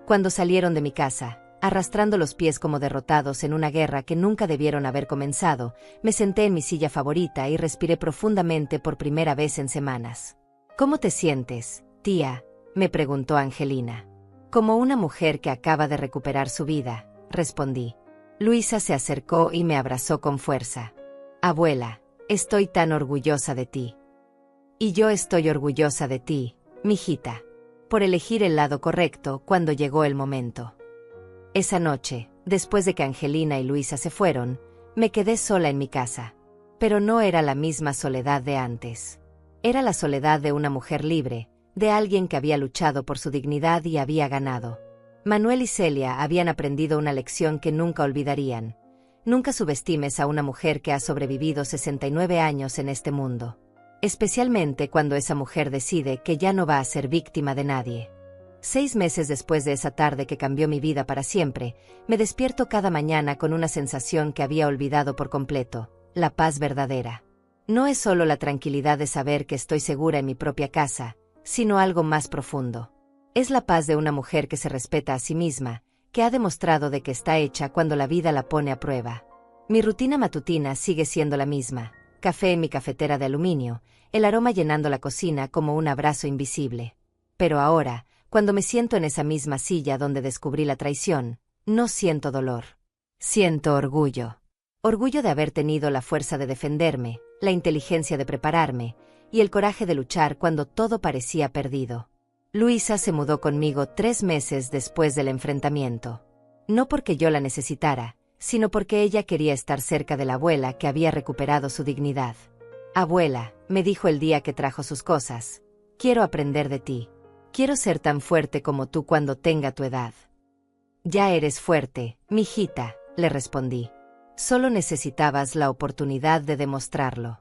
Cuando salieron de mi casa, arrastrando los pies como derrotados en una guerra que nunca debieron haber comenzado, me senté en mi silla favorita y respiré profundamente por primera vez en semanas. «¿Cómo te sientes, tía?», me preguntó Angelina. «Como una mujer que acaba de recuperar su vida», respondí. Luisa se acercó y me abrazó con fuerza. «Abuela, estoy tan orgullosa de ti». «Y yo estoy orgullosa de ti, mijita, por elegir el lado correcto cuando llegó el momento». Esa noche, después de que Angelina y Luisa se fueron, me quedé sola en mi casa. Pero no era la misma soledad de antes. Era la soledad de una mujer libre, de alguien que había luchado por su dignidad y había ganado. Manuel y Celia habían aprendido una lección que nunca olvidarían. Nunca subestimes a una mujer que ha sobrevivido 69 años en este mundo. Especialmente cuando esa mujer decide que ya no va a ser víctima de nadie. 6 meses después de esa tarde que cambió mi vida para siempre, me despierto cada mañana con una sensación que había olvidado por completo, la paz verdadera. No es solo la tranquilidad de saber que estoy segura en mi propia casa, sino algo más profundo. Es la paz de una mujer que se respeta a sí misma, que ha demostrado de que está hecha cuando la vida la pone a prueba. Mi rutina matutina sigue siendo la misma, café en mi cafetera de aluminio, el aroma llenando la cocina como un abrazo invisible. Pero ahora, cuando me siento en esa misma silla donde descubrí la traición, no siento dolor. Siento orgullo. Orgullo de haber tenido la fuerza de defenderme, la inteligencia de prepararme, y el coraje de luchar cuando todo parecía perdido. Luisa se mudó conmigo 3 meses después del enfrentamiento. No porque yo la necesitara, sino porque ella quería estar cerca de la abuela que había recuperado su dignidad. «Abuela», me dijo el día que trajo sus cosas, «quiero aprender de ti. Quiero ser tan fuerte como tú cuando tenga tu edad». «Ya eres fuerte, mijita», le respondí. «Solo necesitabas la oportunidad de demostrarlo».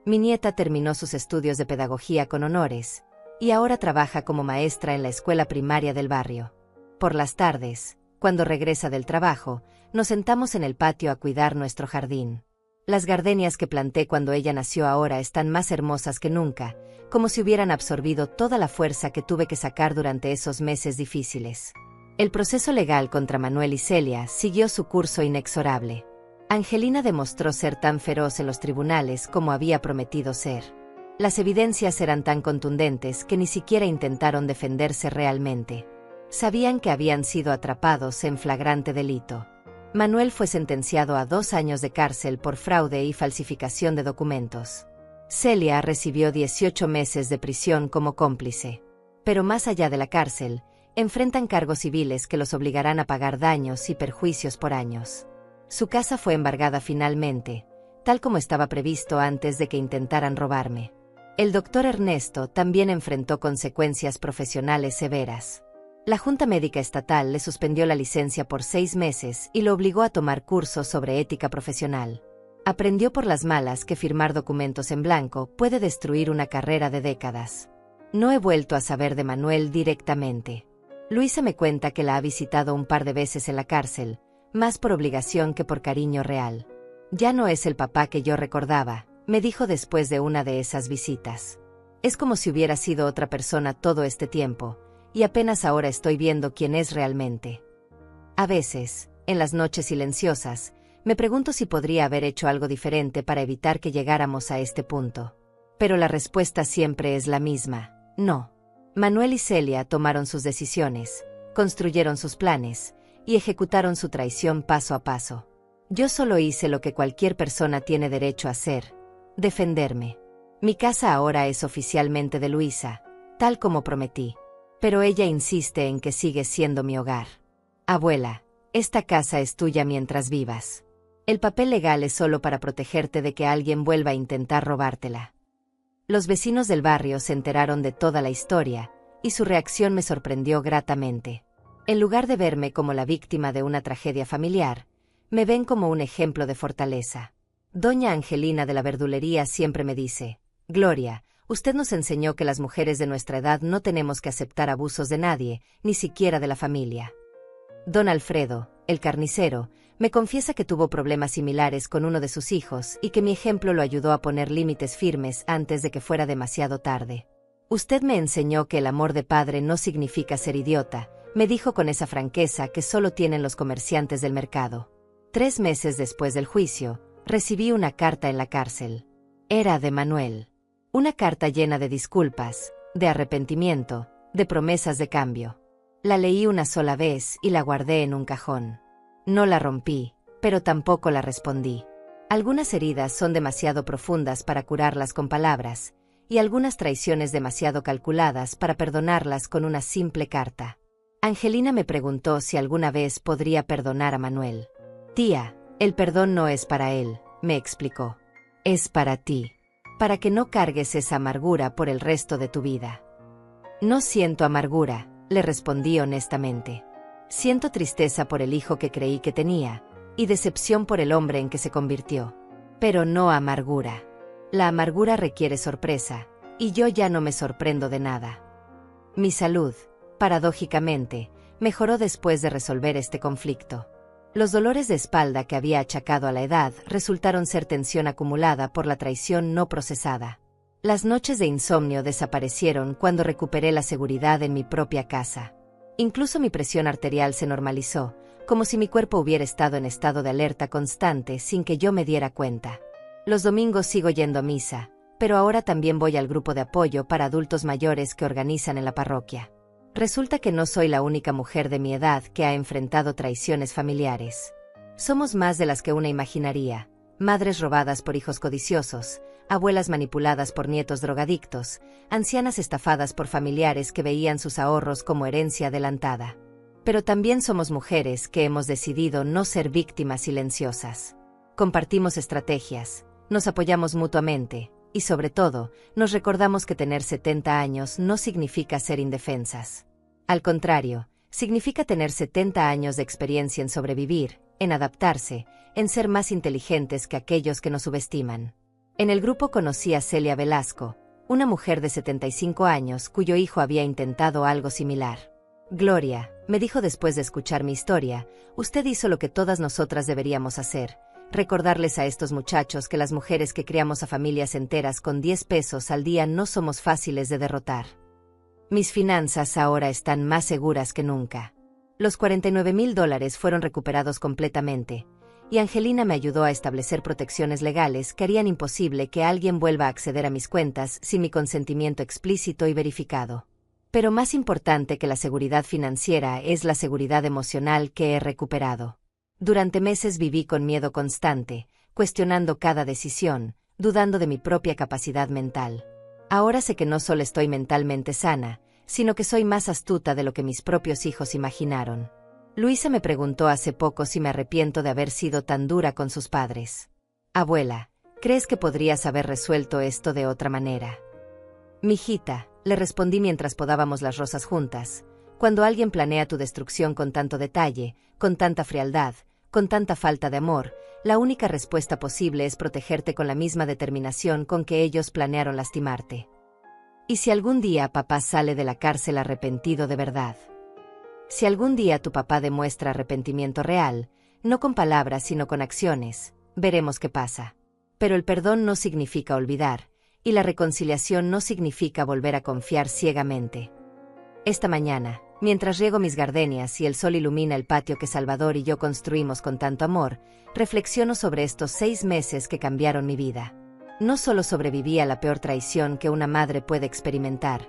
Mi nieta terminó sus estudios de pedagogía con honores, y ahora trabaja como maestra en la escuela primaria del barrio. Por las tardes, cuando regresa del trabajo, nos sentamos en el patio a cuidar nuestro jardín. Las gardenias que planté cuando ella nació ahora están más hermosas que nunca, como si hubieran absorbido toda la fuerza que tuve que sacar durante esos meses difíciles. El proceso legal contra Manuel y Celia siguió su curso inexorable. Angelina demostró ser tan feroz en los tribunales como había prometido ser. Las evidencias eran tan contundentes que ni siquiera intentaron defenderse realmente. Sabían que habían sido atrapados en flagrante delito. Manuel fue sentenciado a 2 años de cárcel por fraude y falsificación de documentos. Celia recibió 18 meses de prisión como cómplice. Pero más allá de la cárcel, enfrentan cargos civiles que los obligarán a pagar daños y perjuicios por años. Su casa fue embargada finalmente, tal como estaba previsto antes de que intentaran robarme. El doctor Ernesto también enfrentó consecuencias profesionales severas. La Junta Médica Estatal le suspendió la licencia por 6 meses y lo obligó a tomar cursos sobre ética profesional. Aprendió por las malas que firmar documentos en blanco puede destruir una carrera de décadas. No he vuelto a saber de Manuel directamente. Luisa me cuenta que la ha visitado un par de veces en la cárcel, más por obligación que por cariño real. Ya no es el papá que yo recordaba, me dijo después de una de esas visitas. Es como si hubiera sido otra persona todo este tiempo, y apenas ahora estoy viendo quién es realmente. A veces, en las noches silenciosas, me pregunto si podría haber hecho algo diferente para evitar que llegáramos a este punto. Pero la respuesta siempre es la misma, no. Manuel y Celia tomaron sus decisiones, construyeron sus planes, y ejecutaron su traición paso a paso. Yo solo hice lo que cualquier persona tiene derecho a hacer, defenderme. Mi casa ahora es oficialmente de Luisa, tal como prometí. Pero ella insiste en que sigue siendo mi hogar. Abuela, esta casa es tuya mientras vivas. El papel legal es solo para protegerte de que alguien vuelva a intentar robártela. Los vecinos del barrio se enteraron de toda la historia, y su reacción me sorprendió gratamente. En lugar de verme como la víctima de una tragedia familiar, me ven como un ejemplo de fortaleza. Doña Angelina de la verdulería siempre me dice: Gloria, usted nos enseñó que las mujeres de nuestra edad no tenemos que aceptar abusos de nadie, ni siquiera de la familia. Don Alfredo, el carnicero, me confiesa que tuvo problemas similares con uno de sus hijos y que mi ejemplo lo ayudó a poner límites firmes antes de que fuera demasiado tarde. Usted me enseñó que el amor de padre no significa ser idiota, me dijo con esa franqueza que solo tienen los comerciantes del mercado. 3 meses después del juicio, recibí una carta en la cárcel. Era de Manuel. Una carta llena de disculpas, de arrepentimiento, de promesas de cambio. La leí una sola vez y la guardé en un cajón. No la rompí, pero tampoco la respondí. Algunas heridas son demasiado profundas para curarlas con palabras, y algunas traiciones demasiado calculadas para perdonarlas con una simple carta. Angelina me preguntó si alguna vez podría perdonar a Manuel. Tía, el perdón no es para él, me explicó. Es para ti. Para que no cargues esa amargura por el resto de tu vida. No siento amargura, le respondí honestamente. Siento tristeza por el hijo que creí que tenía, y decepción por el hombre en que se convirtió. Pero no amargura. La amargura requiere sorpresa, y yo ya no me sorprendo de nada. Mi salud, paradójicamente, mejoró después de resolver este conflicto. Los dolores de espalda que había achacado a la edad resultaron ser tensión acumulada por la traición no procesada. Las noches de insomnio desaparecieron cuando recuperé la seguridad en mi propia casa. Incluso mi presión arterial se normalizó, como si mi cuerpo hubiera estado en estado de alerta constante sin que yo me diera cuenta. Los domingos sigo yendo a misa, pero ahora también voy al grupo de apoyo para adultos mayores que organizan en la parroquia. Resulta que no soy la única mujer de mi edad que ha enfrentado traiciones familiares. Somos más de las que una imaginaría: madres robadas por hijos codiciosos, abuelas manipuladas por nietos drogadictos, ancianas estafadas por familiares que veían sus ahorros como herencia adelantada. Pero también somos mujeres que hemos decidido no ser víctimas silenciosas. Compartimos estrategias, nos apoyamos mutuamente, y sobre todo, nos recordamos que tener 70 años no significa ser indefensas. Al contrario, significa tener 70 años de experiencia en sobrevivir, en adaptarse, en ser más inteligentes que aquellos que nos subestiman. En el grupo conocí a Celia Velasco, una mujer de 75 años cuyo hijo había intentado algo similar. Gloria, me dijo después de escuchar mi historia, usted hizo lo que todas nosotras deberíamos hacer: recordarles a estos muchachos que las mujeres que criamos a familias enteras con 10 pesos al día no somos fáciles de derrotar. Mis finanzas ahora están más seguras que nunca. Los $49,000 fueron recuperados completamente, y Angelina me ayudó a establecer protecciones legales que harían imposible que alguien vuelva a acceder a mis cuentas sin mi consentimiento explícito y verificado. Pero más importante que la seguridad financiera es la seguridad emocional que he recuperado. Durante meses viví con miedo constante, cuestionando cada decisión, dudando de mi propia capacidad mental. Ahora sé que no solo estoy mentalmente sana, sino que soy más astuta de lo que mis propios hijos imaginaron. Luisa me preguntó hace poco si me arrepiento de haber sido tan dura con sus padres. Abuela, ¿crees que podrías haber resuelto esto de otra manera? Mijita, le respondí mientras podábamos las rosas juntas, cuando alguien planea tu destrucción con tanto detalle, con tanta frialdad, con tanta falta de amor, la única respuesta posible es protegerte con la misma determinación con que ellos planearon lastimarte. ¿Y si algún día papá sale de la cárcel arrepentido de verdad? Si algún día tu papá demuestra arrepentimiento real, no con palabras sino con acciones, veremos qué pasa. Pero el perdón no significa olvidar, y la reconciliación no significa volver a confiar ciegamente. Esta mañana, mientras riego mis gardenias y el sol ilumina el patio que Salvador y yo construimos con tanto amor, reflexiono sobre estos 6 meses que cambiaron mi vida. No solo sobreviví a la peor traición que una madre puede experimentar,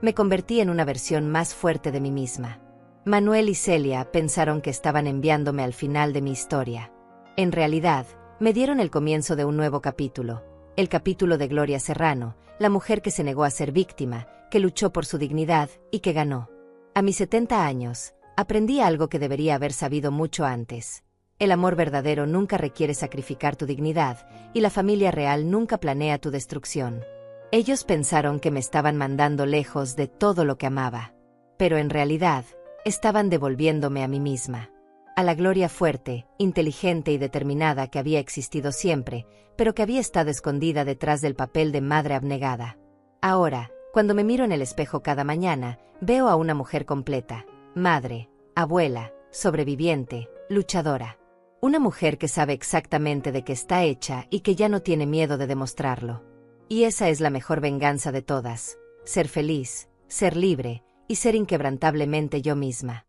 me convertí en una versión más fuerte de mí misma. Manuel y Celia pensaron que estaban enviándome al final de mi historia. En realidad, me dieron el comienzo de un nuevo capítulo, el capítulo de Gloria Serrano, la mujer que se negó a ser víctima, que luchó por su dignidad y que ganó. A mis 70 años, aprendí algo que debería haber sabido mucho antes. El amor verdadero nunca requiere sacrificar tu dignidad, y la familia real nunca planea tu destrucción. Ellos pensaron que me estaban mandando lejos de todo lo que amaba. Pero en realidad, estaban devolviéndome a mí misma. A la Gloria fuerte, inteligente y determinada que había existido siempre, pero que había estado escondida detrás del papel de madre abnegada. Ahora, cuando me miro en el espejo cada mañana, veo a una mujer completa, madre, abuela, sobreviviente, luchadora. Una mujer que sabe exactamente de qué está hecha y que ya no tiene miedo de demostrarlo. Y esa es la mejor venganza de todas, ser feliz, ser libre y ser inquebrantablemente yo misma.